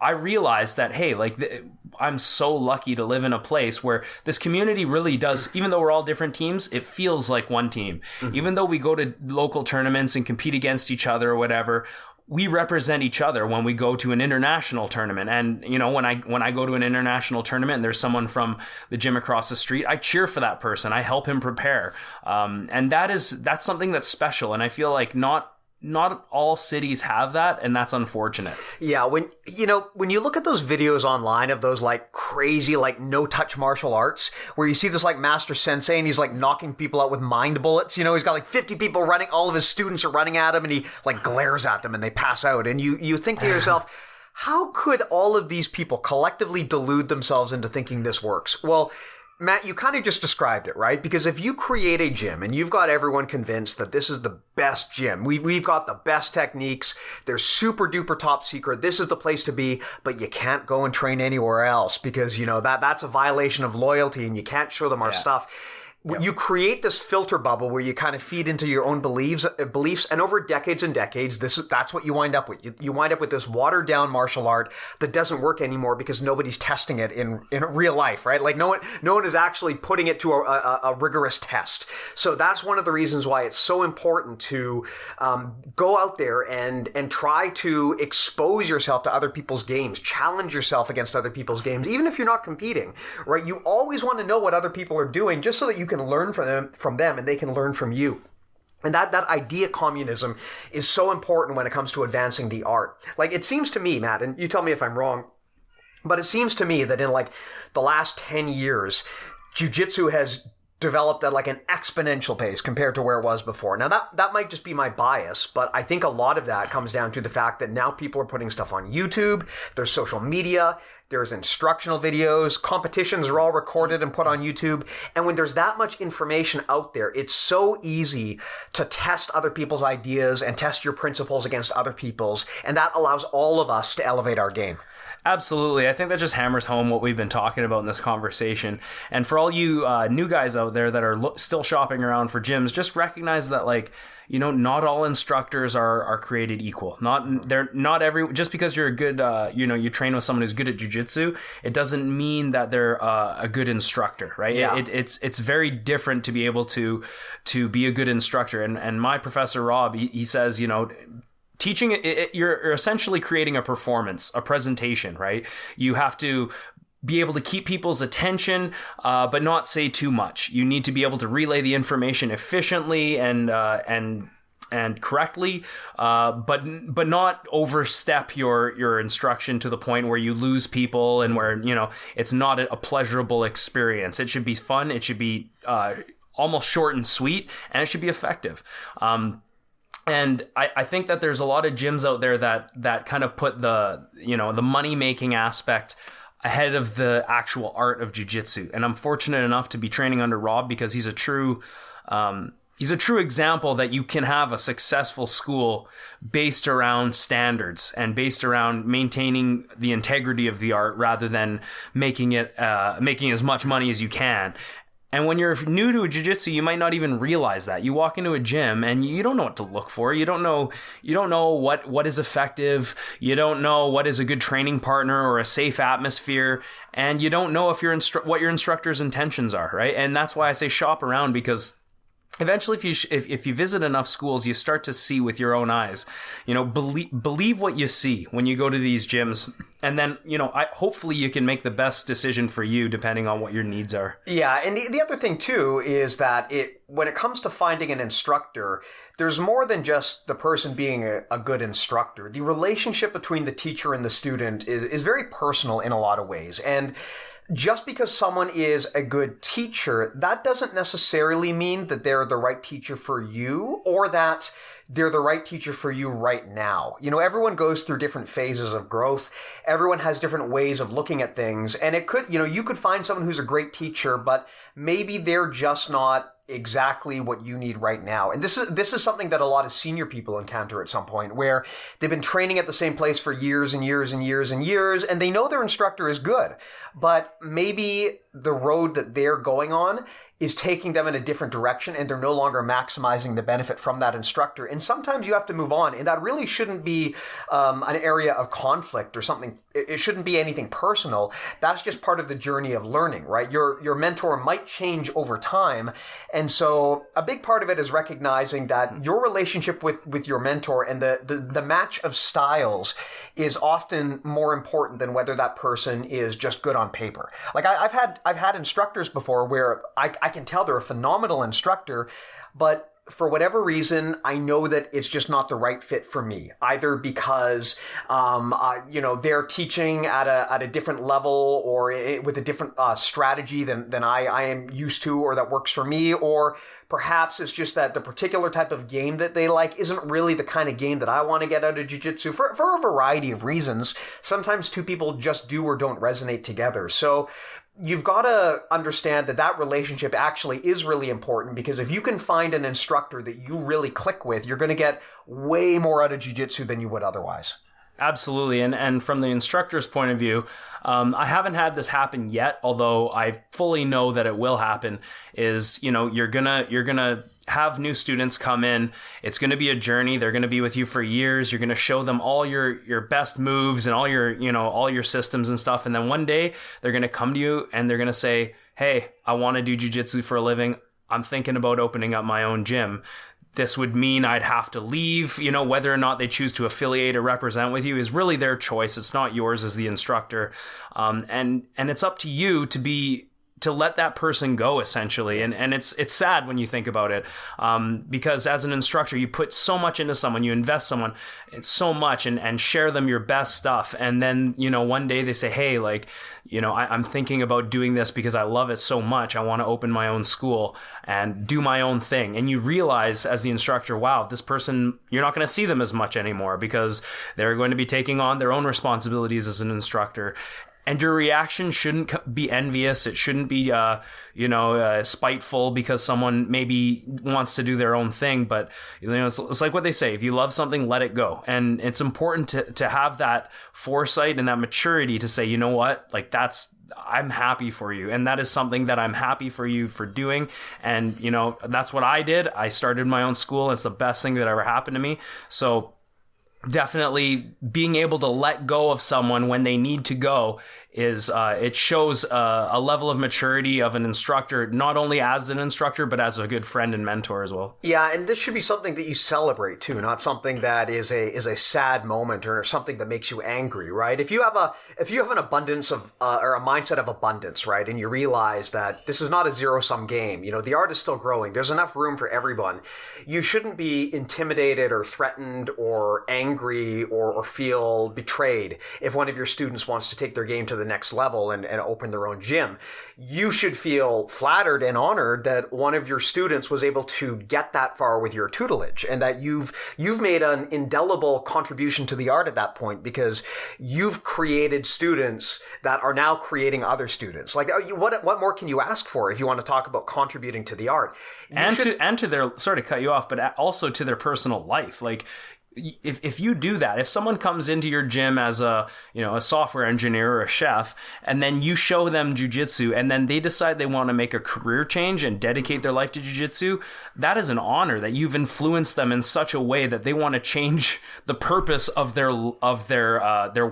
I realized that, hey, like, I'm so lucky to live in a place where this community really does, even though we're all different teams, it feels like one team. Mm-hmm. Even though we go to local tournaments and compete against each other or whatever, we represent each other when we go to an international tournament. And, you know, when I go to an international tournament and there's someone from the gym across the street, I cheer for that person. I help him prepare. And that's something that's special. And I feel like not all cities have that, and that's unfortunate. Yeah, when you look at those videos online of those like crazy like no-touch martial arts, where you see this like master sensei and he's like knocking people out with mind bullets, you know, he's got like 50 people running, all of his students are running at him, and he like glares at them and they pass out, and you think to yourself, how could all of these people collectively delude themselves into thinking this works? Well, Matt, you kind of just described it, right? Because if you create a gym and you've got everyone convinced that this is the best gym, we've got the best techniques, they're super duper top secret, this is the place to be, but you can't go and train anywhere else because, that's a violation of loyalty and you can't show them our stuff. Yep. You create this filter bubble where you kind of feed into your own beliefs, and over decades and decades, that's what you wind up with. You wind up with this watered down martial art that doesn't work anymore because nobody's testing it in real life, right? Like no one is actually putting it to a rigorous test. So that's one of the reasons why it's so important to go out there and try to expose yourself to other people's games, challenge yourself against other people's games, even if you're not competing, right? You always want to know what other people are doing just so that you can learn from them and they can learn from you. And that idea communism is so important when it comes to advancing the art. Like, it seems to me, Matt, and you tell me if I'm wrong, but it seems to me that in like the last 10 years, jiu-jitsu has developed at like an exponential pace compared to where it was before. Now that might just be my bias, but I think a lot of that comes down to the fact that now people are putting stuff on YouTube, there's social media, there's instructional videos, competitions are all recorded and put on YouTube. And when there's that much information out there, it's so easy to test other people's ideas and test your principles against other people's. And that allows all of us to elevate our game. Absolutely. I think that just hammers home what we've been talking about in this conversation. And for all you new guys out there that are still shopping around for gyms, just recognize that, like, not all instructors are created equal. Just because you're a good, you train with someone who's good at jiu-jitsu, it doesn't mean that they're a good instructor, right? Yeah. It's very different to be able to be a good instructor. And my professor, Rob, he says, teaching you're essentially creating a performance, a presentation, right? You have to be able to keep people's attention, but not say too much. You need to be able to relay the information efficiently and correctly, but not overstep your instruction to the point where you lose people and where it's not a pleasurable experience. It should be fun. It should be almost short and sweet, and it should be effective. And I think that there's a lot of gyms out there that kind of put the money-making aspect ahead of the actual art of jiu-jitsu. And I'm fortunate enough to be training under Rob because he's a true example that you can have a successful school based around standards and based around maintaining the integrity of the art rather than making as much money as you can. And when you're new to jiu-jitsu, you might not even realize that. You walk into a gym and you don't know what to look for. You don't know what is effective. You don't know what is a good training partner or a safe atmosphere. And you don't know if what your instructor's intentions are, right? And that's why I say shop around, because eventually, if you visit enough schools, you start to see with your own eyes. Believe what you see when you go to these gyms, and then hopefully you can make the best decision for you depending on what your needs are. Yeah, and the other thing too is that when it comes to finding an instructor, there's more than just the person being a good instructor. The relationship between the teacher and the student is very personal in a lot of ways, and just because someone is a good teacher, that doesn't necessarily mean that they're the right teacher for you or that they're the right teacher for you right now. Everyone goes through different phases of growth. Everyone has different ways of looking at things. And it could, you could find someone who's a great teacher, but maybe they're just not exactly what you need right now. And this is something that a lot of senior people encounter at some point, where they've been training at the same place for years and years and years and years, and they know their instructor is good, but maybe the road that they're going on is taking them in a different direction and they're no longer maximizing the benefit from that instructor. And sometimes you have to move on, and that really shouldn't be an area of conflict or something. It shouldn't be anything personal. That's just part of the journey of learning, right? Your mentor might change over time. And so a big part of it is recognizing that your relationship with your mentor and the match of styles is often more important than whether that person is just good on paper. Like I've had instructors before where I can tell they're a phenomenal instructor, but for whatever reason, I know that it's just not the right fit for me, either because, they're teaching at a different level or with a different strategy than I am used to or that works for me, or perhaps it's just that the particular type of game that they like isn't really the kind of game that I want to get out of jiu-jitsu for a variety of reasons. Sometimes two people just do or don't resonate together. So you've got to understand that that relationship actually is really important, because if you can find an instructor that you really click with, you're going to get way more out of jiu-jitsu than you would otherwise. Absolutely. And from the instructor's point of view, I haven't had this happen yet, although I fully know that it will happen, is, you're gonna have new students come in. It's going to be a journey. They're going to be with you for years. You're going to show them all your best moves and all your systems and stuff. And then one day they're going to come to you and they're going to say, hey, I want to do jiu-jitsu for a living. I'm thinking about opening up my own gym. This would mean I'd have to leave. Whether or not they choose to affiliate or represent with you is really their choice. It's not yours as the instructor. And it's up to you to let that person go, essentially. And it's sad when you think about it, because as an instructor, you put so much into someone, you invest someone so much and share them your best stuff. And then, one day they say, hey, I'm thinking about doing this because I love it so much. I want to open my own school and do my own thing. And you realize as the instructor, wow, this person, you're not going to see them as much anymore because they're going to be taking on their own responsibilities as an instructor. And your reaction shouldn't be envious. It shouldn't be, spiteful because someone maybe wants to do their own thing. But, it's like what they say. If you love something, let it go. And it's important to have that foresight and that maturity to say, you know what, I'm happy for you. And that is something that I'm happy for you for doing. And, that's what I did. I started my own school. It's the best thing that ever happened to me. So definitely being able to let go of someone when they need to go is it shows a level of maturity of an instructor, not only as an instructor but as a good friend and mentor as well. Yeah, and this should be something that you celebrate too, not something that is a sad moment or something that makes you angry, right? If you have an abundance of or a mindset of abundance, right, and you realize that this is not a zero-sum game, the art is still growing, there's enough room for everyone, you shouldn't be intimidated or threatened or angry or feel betrayed if one of your students wants to take their game to the next level and open their own gym. You should feel flattered and honored that one of your students was able to get that far with your tutelage, and that you've made an indelible contribution to the art at that point, because you've created students that are now creating other students. What more can you ask for if you want to talk about contributing to the art? To their, sorry to cut you off, but also to their personal life. If you do that, if someone comes into your gym as a software engineer or a chef, and then you show them jiu-jitsu, and then they decide they want to make a career change and dedicate their life to jiu-jitsu, that is an honor that you've influenced them in such a way that they want to change the purpose of their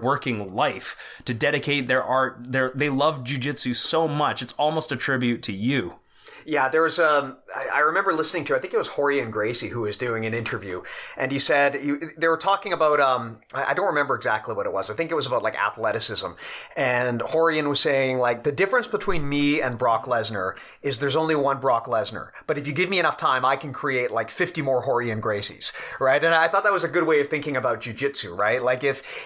working life to dedicate their art. They love jiu-jitsu so much, it's almost a tribute to you. Yeah, there was I remember listening to, I think it was Rorion Gracie who was doing an interview, and he said, they were talking about, I don't remember exactly what it was. I think it was about athleticism. And Rorion was saying the difference between me and Brock Lesnar is there's only one Brock Lesnar. But if you give me enough time, I can create 50 more Rorion Gracies, right? And I thought that was a good way of thinking about jiu-jitsu, right?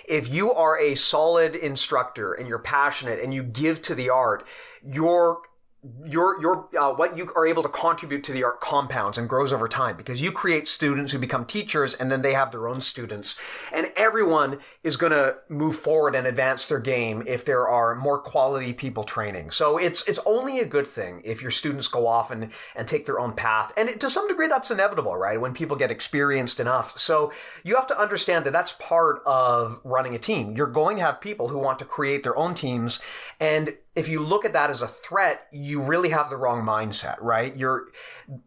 If you are a solid instructor and you're passionate and you give to the art, your what you are able to contribute to the art compounds and grows over time, because you create students who become teachers, and then they have their own students, and everyone is going to move forward and advance their game if there are more quality people training. So it's only a good thing if your students go off and take their own path, and to some degree that's inevitable, right, when people get experienced enough. So you have to understand that that's part of running a team. You're going to have people who want to create their own teams, and if you look at that as a threat, you really have the wrong mindset, right? You're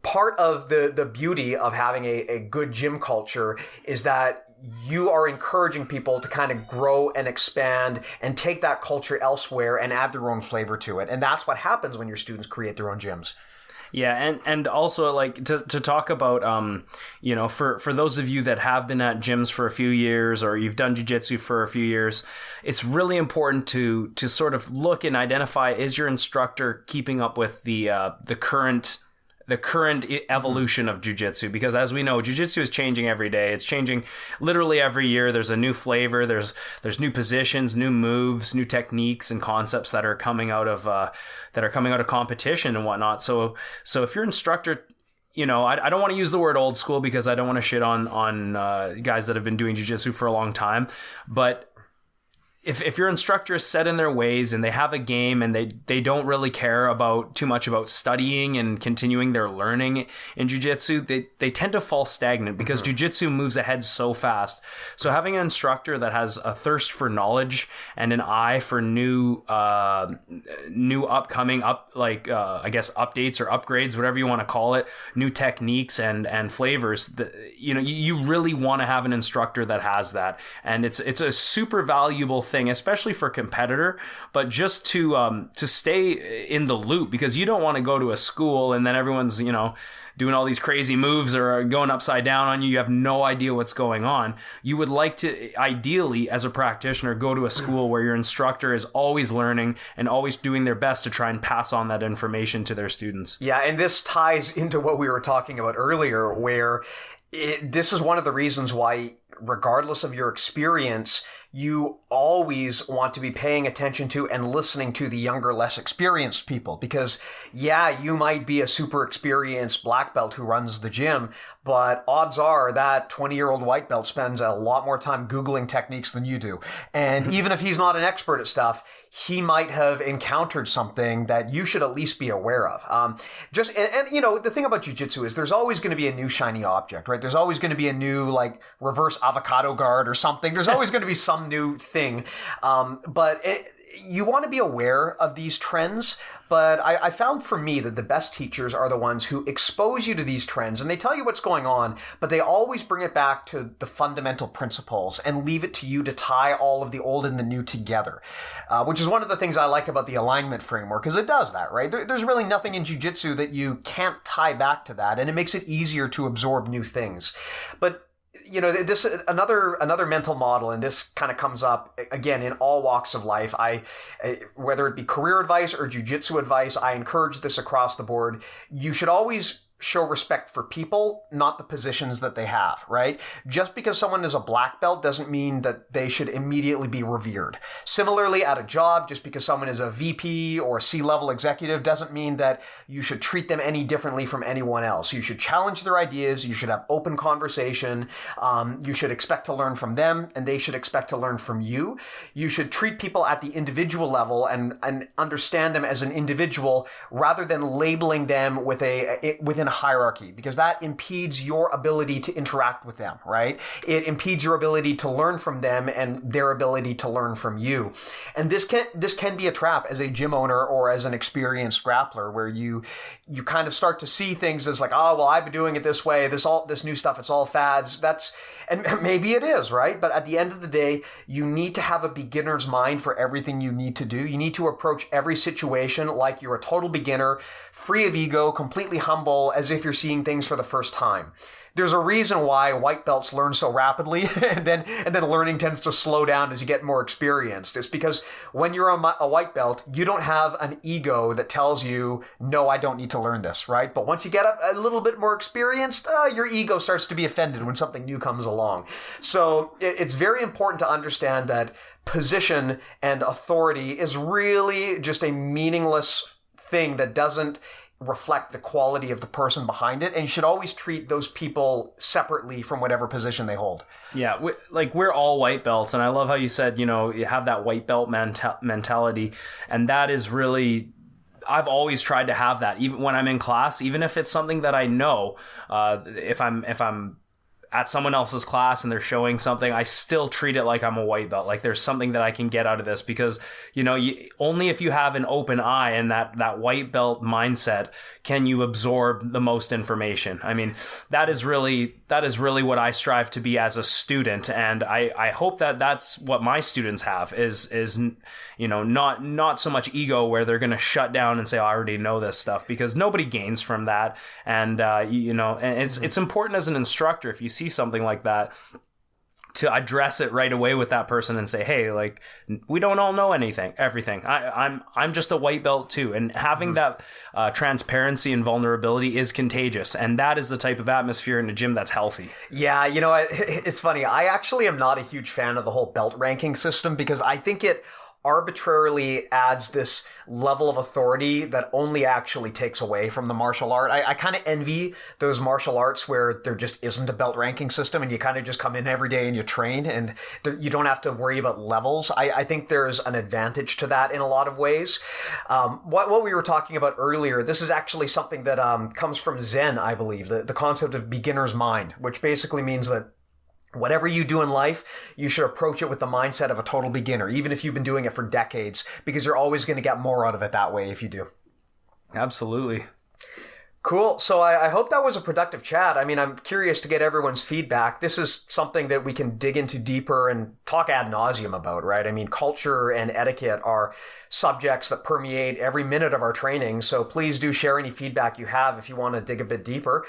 part of the beauty of having a good gym culture is that you are encouraging people to kind of grow and expand and take that culture elsewhere and add their own flavor to it. And that's what happens when your students create their own gyms. Yeah, and also to talk about for those of you that have been at gyms for a few years, or you've done jiu-jitsu for a few years, it's really important to sort of look and identify, is your instructor keeping up with the current evolution of jiu-jitsu? Because as we know, jiu-jitsu is changing every day. It's changing literally every year. There's a new flavor. There's new positions, new moves, new techniques and concepts that are coming out of competition and whatnot. So if your instructor, I don't want to use the word old school because I don't want to shit on guys that have been doing jiu-jitsu for a long time, but if your instructor is set in their ways and they have a game and they don't really care about too much about studying and continuing their learning in jiu-jitsu, they tend to fall stagnant because jiu-jitsu moves ahead so fast. So having an instructor that has a thirst for knowledge and an eye for new upcoming I guess updates or upgrades, whatever you want to call it, new techniques and flavors, you really want to have an instructor that has that. And it's a super valuable thing, especially for competitor, but just to stay in the loop, because you don't want to go to a school and then everyone's doing all these crazy moves or going upside down on you. You have no idea what's going on. You would like to, ideally, as a practitioner, go to a school where your instructor is always learning and always doing their best to try and pass on that information to their students. Yeah, and this ties into what we were talking about earlier, where this is one of the reasons why, regardless of your experience, you always want to be paying attention to and listening to the younger, less experienced people. Because, yeah, you might be a super experienced black belt who runs the gym, but odds are that 20-year-old white belt spends a lot more time Googling techniques than you do. And even if he's not an expert at stuff, he might have encountered something that you should at least be aware of. The thing about jiu-jitsu is there's always going to be a new shiny object, right? There's always going to be a new, reverse avocado guard or something. There's always going to be some new thing. You want to be aware of these trends, but I found for me that the best teachers are the ones who expose you to these trends and they tell you what's going on, but they always bring it back to the fundamental principles and leave it to you to tie all of the old and the new together, which is one of the things I like about the alignment framework, because it does that, right? There's really nothing in jiu-jitsu that you can't tie back to that, and it makes it easier to absorb new things. But this another mental model, and this kind of comes up again in all walks of life. Whether it be career advice or jiu-jitsu advice, I encourage this across the board. You should always show respect for people, not the positions that they have, right? Just because someone is a black belt doesn't mean that they should immediately be revered. Similarly, at a job, just because someone is a VP or a C-level executive doesn't mean that you should treat them any differently from anyone else. You should challenge their ideas. You should have open conversation. You should expect to learn from them, and they should expect to learn from you. You should treat people at the individual level and understand them as an individual rather than labeling them within a hierarchy, because that impedes your ability to interact with them, right? It impedes your ability to learn from them and their ability to learn from you. And this can be a trap as a gym owner or as an experienced grappler, where you kind of start to see things as I've been doing it this way, this new stuff, it's all fads. And maybe it is, right? But at the end of the day, you need to have a beginner's mind for everything you need to do. You need to approach every situation like you're a total beginner, free of ego, completely humble, as if you're seeing things for the first time. There's a reason why white belts learn so rapidly and then learning tends to slow down as you get more experienced. It's because when you're a white belt, you don't have an ego that tells you, no, I don't need to learn this, right? But once you get a little bit more experienced, your ego starts to be offended when something new comes along. So it's very important to understand that position and authority is really just a meaningless thing that doesn't reflect the quality of the person behind it, and you should always treat those people separately from whatever position they hold. Yeah, we're all white belts, and I love how you said, you have that white belt mentality, and that is really, I've always tried to have that, even when I'm in class, even if it's something that I know, if I'm at someone else's class and they're showing something, I still treat it like I'm a white belt. Like there's something that I can get out of this, because, only if you have an open eye and that white belt mindset can you absorb the most information. I mean, that is really what I strive to be as a student. And I hope that that's what my students have is not so much ego where they're going to shut down and say, I already know this stuff, because nobody gains from that. And, and it's important as an instructor, if you see something like that, to address it right away with that person and say, hey, we don't all know everything. I'm just a white belt too. And having that transparency and vulnerability is contagious. And that is the type of atmosphere in a gym that's healthy. Yeah, it's funny. I actually am not a huge fan of the whole belt ranking system, because I think it arbitrarily adds this level of authority that only actually takes away from the martial art. I kind of envy those martial arts where there just isn't a belt ranking system and you kind of just come in every day and you train and you don't have to worry about levels. I think there's an advantage to that in a lot of ways. What we were talking about earlier, this is actually something that comes from Zen, I believe, the concept of beginner's mind, which basically means that whatever you do in life, you should approach it with the mindset of a total beginner, even if you've been doing it for decades, because you're always going to get more out of it that way if you do. Absolutely. Cool. So I hope that was a productive chat. I mean, I'm curious to get everyone's feedback. This is something that we can dig into deeper and talk ad nauseum about, right? I mean, culture and etiquette are subjects that permeate every minute of our training. So please do share any feedback you have if you want to dig a bit deeper.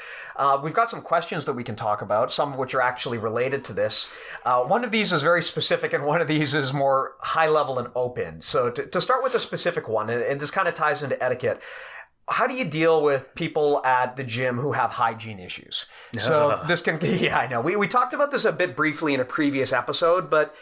We've got some questions that we can talk about, some of which are actually related to this. One of these is very specific and one of these is more high level and open. So to start with a specific one, and this kind of ties into etiquette, how do you deal with people at the gym who have hygiene issues? So this can, yeah, I know. We talked about this a bit briefly in a previous episode, but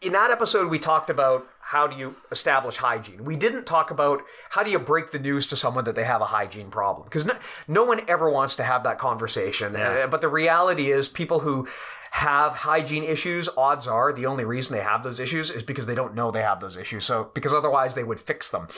in that episode, we talked about how do you establish hygiene. We didn't talk about how do you break the news to someone that they have a hygiene problem, because no one ever wants to have that conversation. Yeah. But the reality is people who have hygiene issues, odds are the only reason they have those issues is because they don't know they have those issues. So because otherwise they would fix them.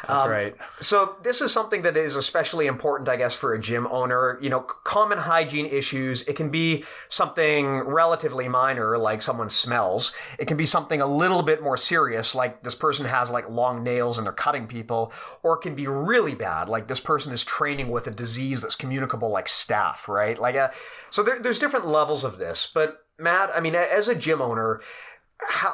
That's right. So this is something that is especially important, I guess, for a gym owner. You know, common hygiene issues, it can be something relatively minor, like someone smells. It can be something a little bit more serious, like this person has like long nails and they're cutting people, or it can be really bad, like this person is training with a disease that's communicable like staph, right? So there's different levels of this, but Matt, I mean, as a gym owner,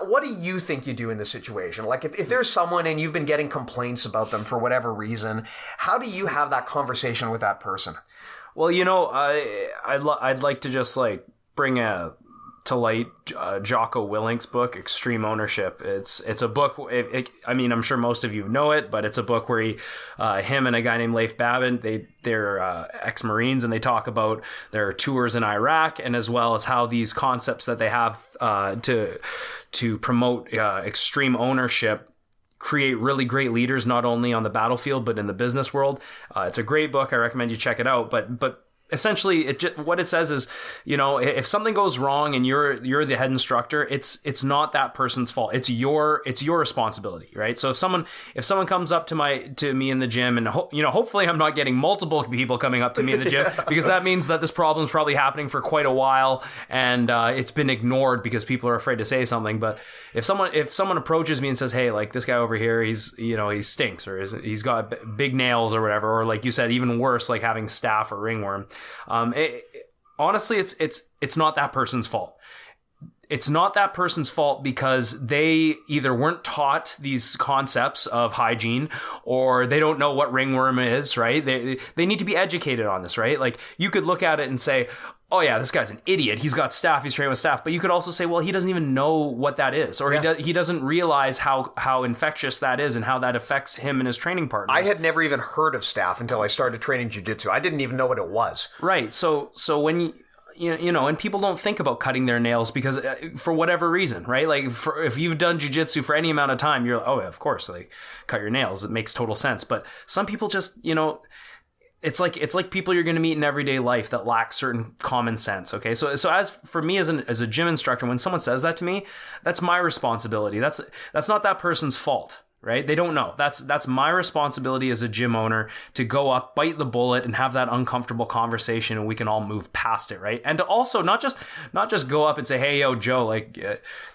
what do you think you do in this situation? Like if there's someone and you've been getting complaints about them for whatever reason, how do you have that conversation with that person? Well, you know, I'd like to just like bring to light Jocko Willink's book, Extreme Ownership. It's a book. I mean, I'm sure most of you know it, but it's a book where him and a guy named Leif Babin, they're ex-Marines, and they talk about their tours in Iraq, and as well as how these concepts that they have to promote extreme ownership create really great leaders, not only on the battlefield but in the business world. It's a great book. I recommend you check it out. But essentially, what it says is, you know, if something goes wrong and you're the head instructor, it's not that person's fault. It's your responsibility, right? So if someone comes up to me in the gym, and hopefully I'm not getting multiple people coming up to me in the gym, because that means that this problem's probably happening for quite a while and it's been ignored because people are afraid to say something. But if someone approaches me and says, hey, like this guy over here, he stinks, or he's got big nails or whatever, or like you said, even worse, like having staph or ringworm. Honestly, it's not that person's fault. It's not that person's fault because they either weren't taught these concepts of hygiene, or they don't know what ringworm is, right? They need to be educated on this, right? Like you could look at it and say, oh yeah, this guy's an idiot. He's got staph. He's training with staph. But you could also say, well, he doesn't even know what that is, or he doesn't realize how infectious that is and how that affects him and his training partners. I had never even heard of staph until I started training jiu-jitsu. I didn't even know what it was. Right. So when you know, and people don't think about cutting their nails because for whatever reason, right? Like if you've done jiu-jitsu for any amount of time, you're like, oh, yeah, of course, like cut your nails. It makes total sense. But some people just, you know, it's like people you're going to meet in everyday life that lack certain common sense. Okay. So as for me as a gym instructor, when someone says that to me, that's my responsibility. That's not that person's fault. Right? They don't know. That's my responsibility as a gym owner to go up, bite the bullet, and have that uncomfortable conversation, and we can all move past it, right? And to also not just go up and say, "Hey, yo, Joe, like,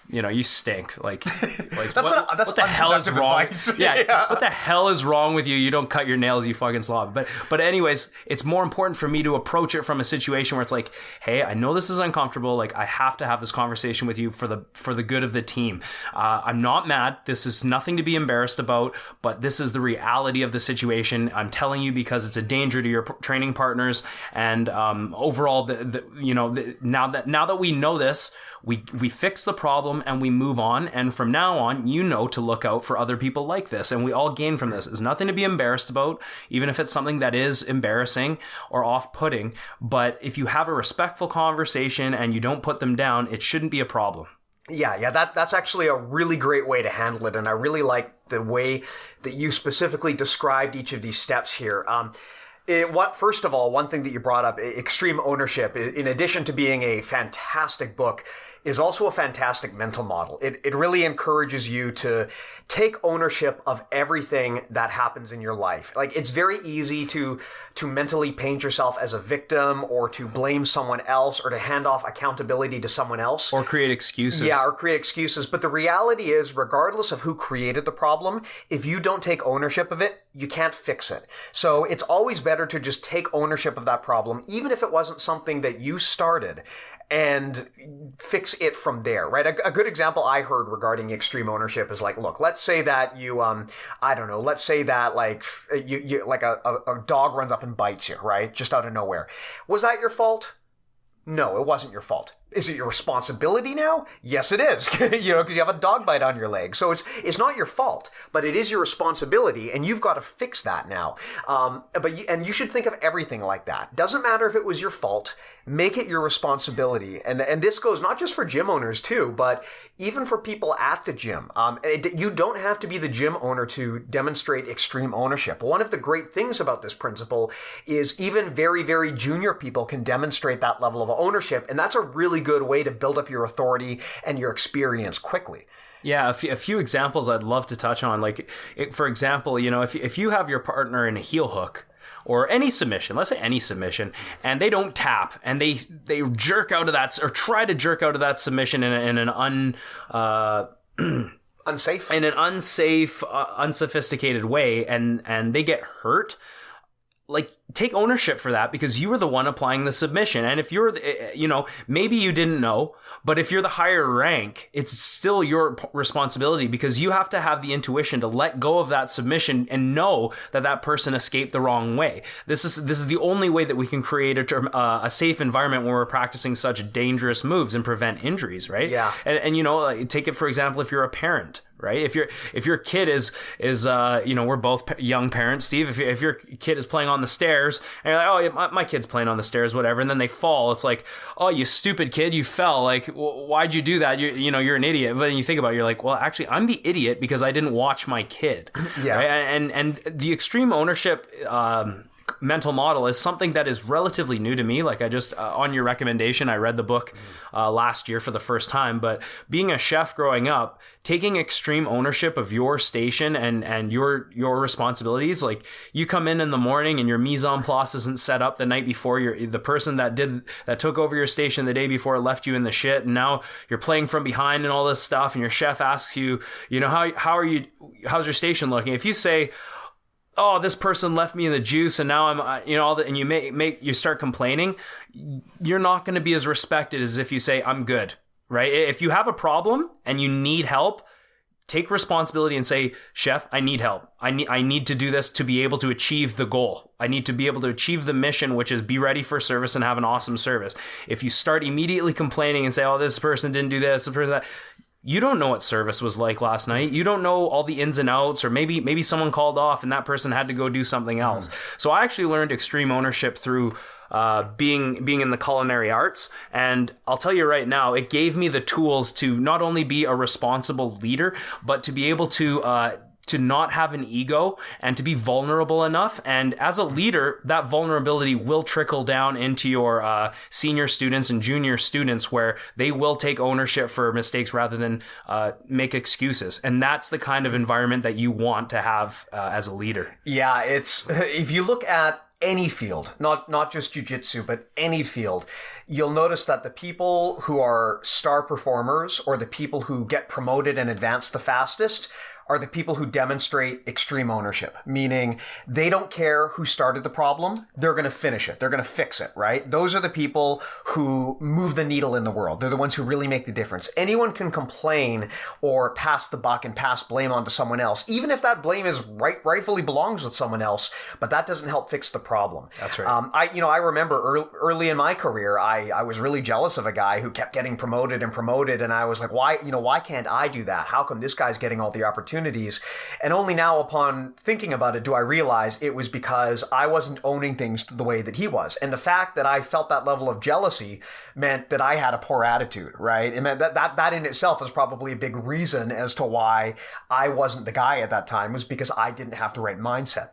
you know, you stink." Like what the hell is wrong? Yeah, what the hell is wrong with you? You don't cut your nails, you fucking slob. But anyways, it's more important for me to approach it from a situation where it's like, "Hey, I know this is uncomfortable. Like, I have to have this conversation with you for the good of the team. I'm not mad. This is nothing to be embarrassed about, but this is the reality of the situation. I'm telling you because it's a danger to your training partners, and overall, now that we know this, we fix the problem and we move on. And from now on, you know to look out for other people like this, and we all gain from this. There's nothing to be embarrassed about, even if it's something that is embarrassing or off-putting. But if you have a respectful conversation and you don't put them down, it shouldn't be a problem. Yeah, that's actually a really great way to handle it, and I really like the way that you specifically described each of these steps here. First of all, one thing that you brought up, Extreme Ownership, in addition to being a fantastic book, is also a fantastic mental model. It really encourages you to take ownership of everything that happens in your life. Like, it's very easy to mentally paint yourself as a victim, or to blame someone else, or to hand off accountability to someone else. Or create excuses. Yeah, or create excuses. But the reality is, regardless of who created the problem, if you don't take ownership of it, you can't fix it. So it's always better to just take ownership of that problem, even if it wasn't something that you started, and fix it from there, right? A good example I heard regarding extreme ownership is like, look, let's say that you, I don't know, let's say that like you like a dog runs up and bites you, right? Just out of nowhere. Was that your fault? No, it wasn't your fault. Is it your responsibility now? Yes, it is. Because you have a dog bite on your leg. So it's not your fault, but it is your responsibility, and you've got to fix that now. And you should think of everything like that. Doesn't matter if it was your fault. Make it your responsibility. And this goes not just for gym owners too, but even for people at the gym. You don't have to be the gym owner to demonstrate extreme ownership. One of the great things about this principle is even very, very junior people can demonstrate that level of ownership, and that's a really good way to build up your authority and your experience quickly. Yeah, a few examples I'd love to touch on. Like, for example, if you have your partner in a heel hook, or any submission, let's say any submission, and they don't tap, and they jerk out of that, or try to jerk out of that submission in an unsafe, unsophisticated way, and they get hurt. Like, take ownership for that, because you were the one applying the submission. And if you're, maybe you didn't know, but if you're the higher rank, it's still your responsibility, because you have to have the intuition to let go of that submission and know that that person escaped the wrong way. This is the only way that we can create a safe environment when we're practicing such dangerous moves and prevent injuries, right? Yeah. And take it, for example, if you're a parent. Right? If your kid is we're both young parents, Steve. If your kid is playing on the stairs, and you're like, oh, yeah, my kid's playing on the stairs, whatever, and then they fall, it's like, oh, you stupid kid, you fell. Like, why'd you do that? You're an idiot. But then you think about it, you're like, well, actually, I'm the idiot because I didn't watch my kid. Yeah. Right? And the extreme ownership mental model is something that is relatively new to me. Like, I just, on your recommendation, I read the book last year for the first time. But being a chef growing up, taking extreme ownership of your station and your responsibilities, like, you come in the morning and your mise en place isn't set up the night before. The person that took over your station the day before left you in the shit, and now you're playing from behind and all this stuff, and your chef asks you, how's your station looking? If you say, oh, this person left me in the juice, and now I'm, and you start complaining, you're not going to be as respected as if you say, I'm good, right? If you have a problem and you need help, take responsibility and say, chef, I need help. I need to do this to be able to achieve the goal. I need to be able to achieve the mission, which is be ready for service and have an awesome service. If you start immediately complaining and say, oh, this person didn't do this, this person that, you don't know what service was like last night. You don't know all the ins and outs, or maybe someone called off and that person had to go do something else. So I actually learned extreme ownership through being in the culinary arts. And I'll tell you right now, it gave me the tools to not only be a responsible leader, but to be able to not have an ego and to be vulnerable enough. And as a leader, that vulnerability will trickle down into your senior students and junior students, where they will take ownership for mistakes rather than make excuses. And that's the kind of environment that you want to have as a leader. Yeah, if you look at any field, not just jiu-jitsu, but any field, you'll notice that the people who are star performers, or the people who get promoted and advance the fastest, are the people who demonstrate extreme ownership, meaning they don't care who started the problem. They're going to finish it. They're going to fix it, right? Those are the people who move the needle in the world. They're the ones who really make the difference. Anyone can complain or pass the buck and pass blame onto someone else, even if that blame is rightfully belongs with someone else, but that doesn't help fix the problem. That's right. I remember early in my career, I was really jealous of a guy who kept getting promoted, and I was like, why can't I do that? How come this guy's getting all the opportunities? opportunities. And only now, upon thinking about it, do I realize it was because I wasn't owning things the way that he was. And the fact that I felt that level of jealousy meant that I had a poor attitude, right? It meant that in itself is probably a big reason as to why I wasn't the guy at that time, was because I didn't have the right mindset.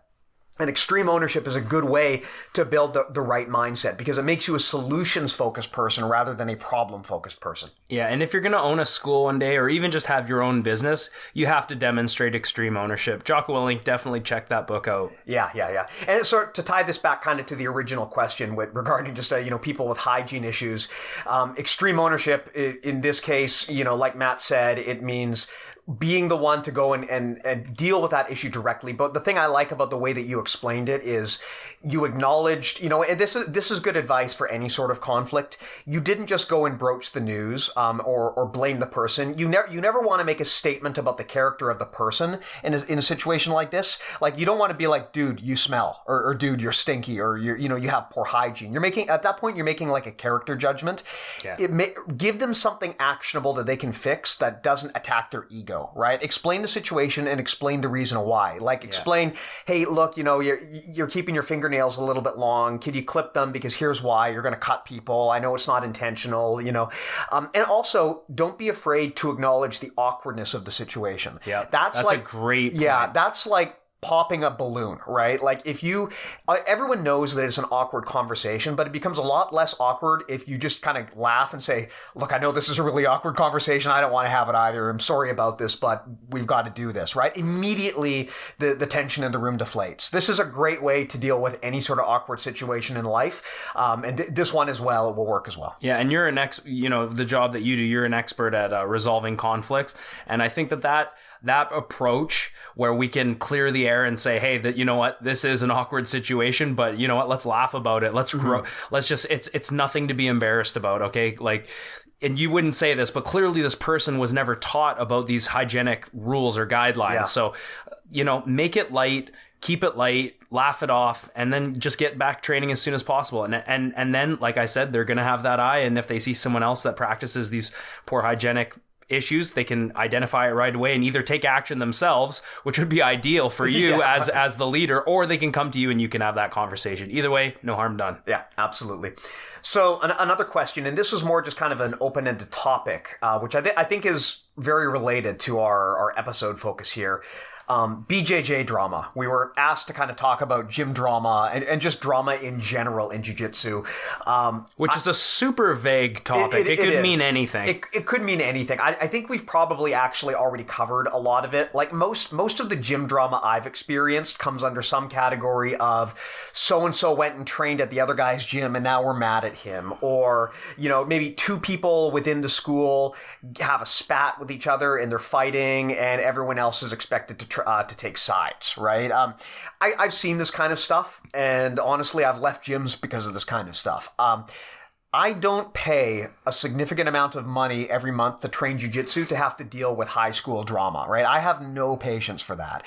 And extreme ownership is a good way to build the right mindset, because it makes you a solutions-focused person rather than a problem-focused person. Yeah, and if you're going to own a school one day, or even just have your own business, you have to demonstrate extreme ownership. Jocko Willink, definitely check that book out. Yeah. And so to tie this back kind of to the original question regarding just people with hygiene issues, extreme ownership in this case, like Matt said, it means being the one to go and deal with that issue directly. But the thing I like about the way that you explained it is you acknowledged, and this is good advice for any sort of conflict. You didn't just go and broach the news or blame the person. You never want to make a statement about the character of the person in a situation like this. Like, you don't want to be like, dude, you smell, or dude, you're stinky, or you have poor hygiene. At that point, you're making like a character judgment. Yeah. Give them something actionable that they can fix that doesn't attack their ego. Right? Explain the situation and explain the reason why. Like, explain, hey, look, you're keeping your fingernails a little bit long. Could you clip them? Because here's why. You're going to cut people. I know it's not intentional, and also don't be afraid to acknowledge the awkwardness of the situation. Yeah. That's like a great point. Yeah. That's like popping a balloon, right? Like, if everyone knows that it's an awkward conversation, but it becomes a lot less awkward if you just kind of laugh and say, look, I know this is a really awkward conversation. I don't want to have it either. I'm sorry about this, but we've got to do this, right? Immediately, the tension in the room deflates. This is a great way to deal with any sort of awkward situation in life. And this one as well, it will work as well. Yeah. And you're the job that you do, you're an expert at resolving conflicts. And I think that approach where we can clear the air and say, hey, this is an awkward situation, but let's laugh about it. Let's grow. Let's just, it's nothing to be embarrassed about. Okay. Like, and you wouldn't say this, but clearly this person was never taught about these hygienic rules or guidelines. Yeah. So, make it light, keep it light, laugh it off, and then just get back training as soon as possible. And then, like I said, they're going to have that eye. And if they see someone else that practices these poor hygienic issues, they can identify it right away and either take action themselves, which would be ideal for you as the leader, or they can come to you and you can have that conversation. Either way, no harm done. Yeah, absolutely. So another question, and this was more just kind of an open-ended topic, which I think is very related to our episode focus here. BJJ drama. We were asked to kind of talk about gym drama and just drama in general in jiu-jitsu. Which is a super vague topic. It could mean anything. It could mean anything. I think we've probably actually already covered a lot of it. Like, most of the gym drama I've experienced comes under some category of so-and-so went and trained at the other guy's gym and now we're mad at him. Or, maybe two people within the school have a spat with each other and they're fighting and everyone else is expected to take sides, right? I've seen this kind of stuff, and honestly, I've left gyms because of this kind of stuff. I don't pay a significant amount of money every month to train jiu-jitsu to have to deal with high school drama, right? I have no patience for that.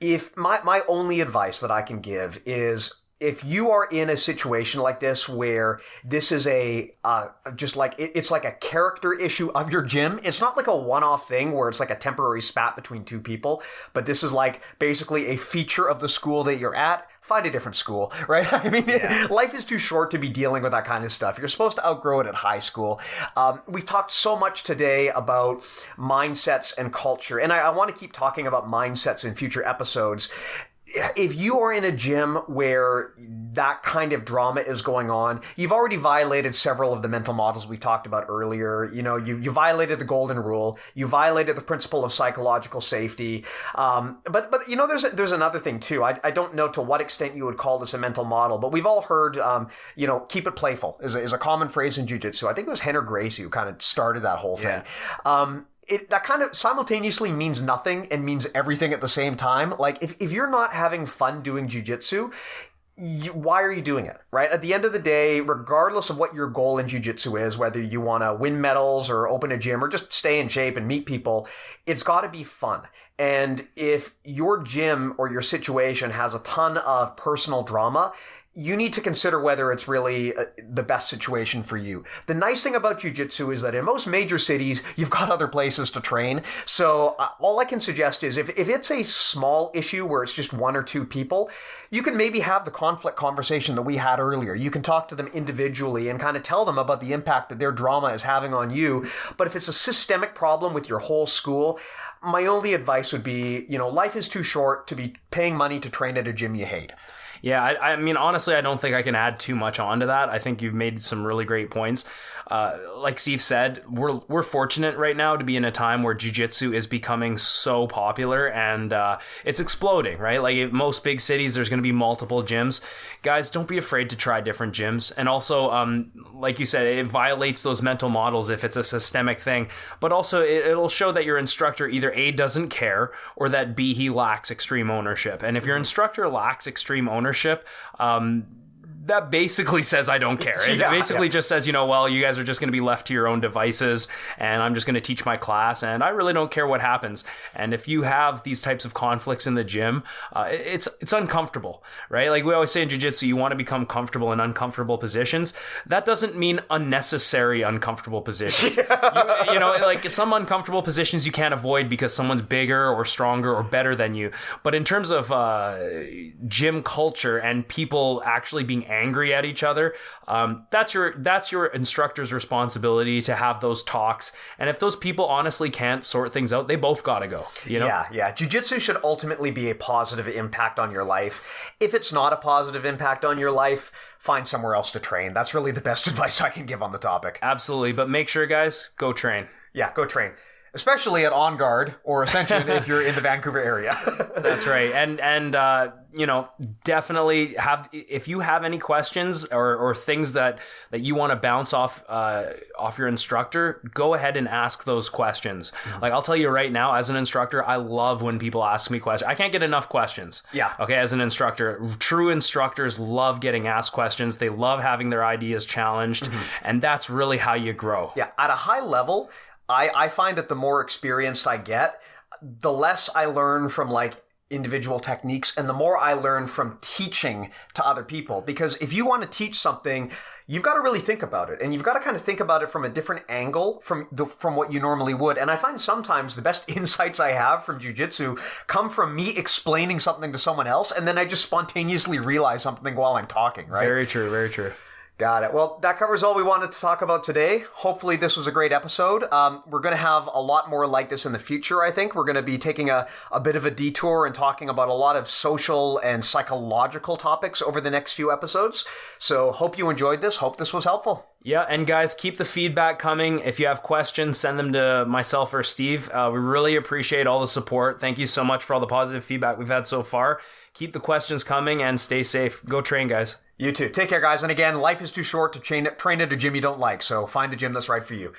If my only advice that I can give is, if you are in a situation like this where this is it's like a character issue of your gym, it's not like a one-off thing where it's like a temporary spat between two people, but this is like basically a feature of the school that you're at, find a different school, right? I mean, life is too short to be dealing with that kind of stuff. You're supposed to outgrow it at high school. We've talked so much today about mindsets and culture, and I want to keep talking about mindsets in future episodes. If you are in a gym where that kind of drama is going on, you've already violated several of the mental models we talked about earlier. You violated the golden rule. You violated the principle of psychological safety. But there's another thing too. I don't know to what extent you would call this a mental model, but we've all heard, keep it playful is a common phrase in jiu-jitsu. I think it was Henner Gracie who kind of started that whole thing. Yeah. That kind of simultaneously means nothing and means everything at the same time. Like, if you're not having fun doing jiu-jitsu, why are you doing it, right? At the end of the day, regardless of what your goal in jiu-jitsu is, whether you want to win medals or open a gym or just stay in shape and meet people, it's got to be fun. And if your gym or your situation has a ton of personal drama, you need to consider whether it's really the best situation for you. The nice thing about jiu-jitsu is that in most major cities, you've got other places to train. So all I can suggest is if it's a small issue where it's just one or two people, you can maybe have the conflict conversation that we had earlier. You can talk to them individually and kind of tell them about the impact that their drama is having on you. But if it's a systemic problem with your whole school, my only advice would be, life is too short to be paying money to train at a gym you hate. Yeah, I mean, honestly, I don't think I can add too much onto that. I think you've made some really great points. Like Steve said, we're fortunate right now to be in a time where jiu-jitsu is becoming so popular and it's exploding, right? Like in most big cities, there's going to be multiple gyms. Guys, don't be afraid to try different gyms. And also, like you said, it violates those mental models if it's a systemic thing. But also, it'll show that your instructor either A, doesn't care, or that B, he lacks extreme ownership. And if your instructor lacks extreme ownership, that basically says I don't care. It basically just says, well, you guys are just going to be left to your own devices and I'm just going to teach my class and I really don't care what happens. And if you have these types of conflicts in the gym, it's uncomfortable, right? Like we always say in jiu-jitsu, you want to become comfortable in uncomfortable positions. That doesn't mean unnecessary uncomfortable positions. Like some uncomfortable positions you can't avoid because someone's bigger or stronger or better than you. But in terms of gym culture and people actually being angry at each other, that's your instructor's responsibility to have those talks. And if those people honestly can't sort things out, they both gotta go. Yeah. Jiu-jitsu should ultimately be a positive impact on your life. If it's not a positive impact on your life, find somewhere else to train. That's really the best advice I can give on the topic. Absolutely, but make sure, guys, go train. Yeah, go train. Especially at On Guard or Ascension if you're in the Vancouver area. That's right. And definitely if you have any questions or things that you want to bounce off your instructor, go ahead and ask those questions. Mm-hmm. Like I'll tell you right now, as an instructor, I love when people ask me questions. I can't get enough questions. Yeah. Okay, as an instructor, true instructors love getting asked questions. They love having their ideas challenged. Mm-hmm. And that's really how you grow. Yeah. At a high level, I find that the more experienced I get, the less I learn from individual techniques and the more I learn from teaching to other people. Because if you want to teach something, you've got to really think about it. And you've got to kind of think about it from a different angle from what you normally would. And I find sometimes the best insights I have from jiu-jitsu come from me explaining something to someone else. And then I just spontaneously realize something while I'm talking, right? Very true, very true. Got it. Well, that covers all we wanted to talk about today. Hopefully this was a great episode. We're going to have a lot more like this in the future, I think. We're going to be taking a bit of a detour and talking about a lot of social and psychological topics over the next few episodes. So hope you enjoyed this. Hope this was helpful. Yeah, and guys, keep the feedback coming. If you have questions, send them to myself or Steve. We really appreciate all the support. Thank you so much for all the positive feedback we've had so far. Keep the questions coming and stay safe. Go train, guys. You too. Take care, guys. And again, life is too short to train at a gym you don't like, so find the gym that's right for you.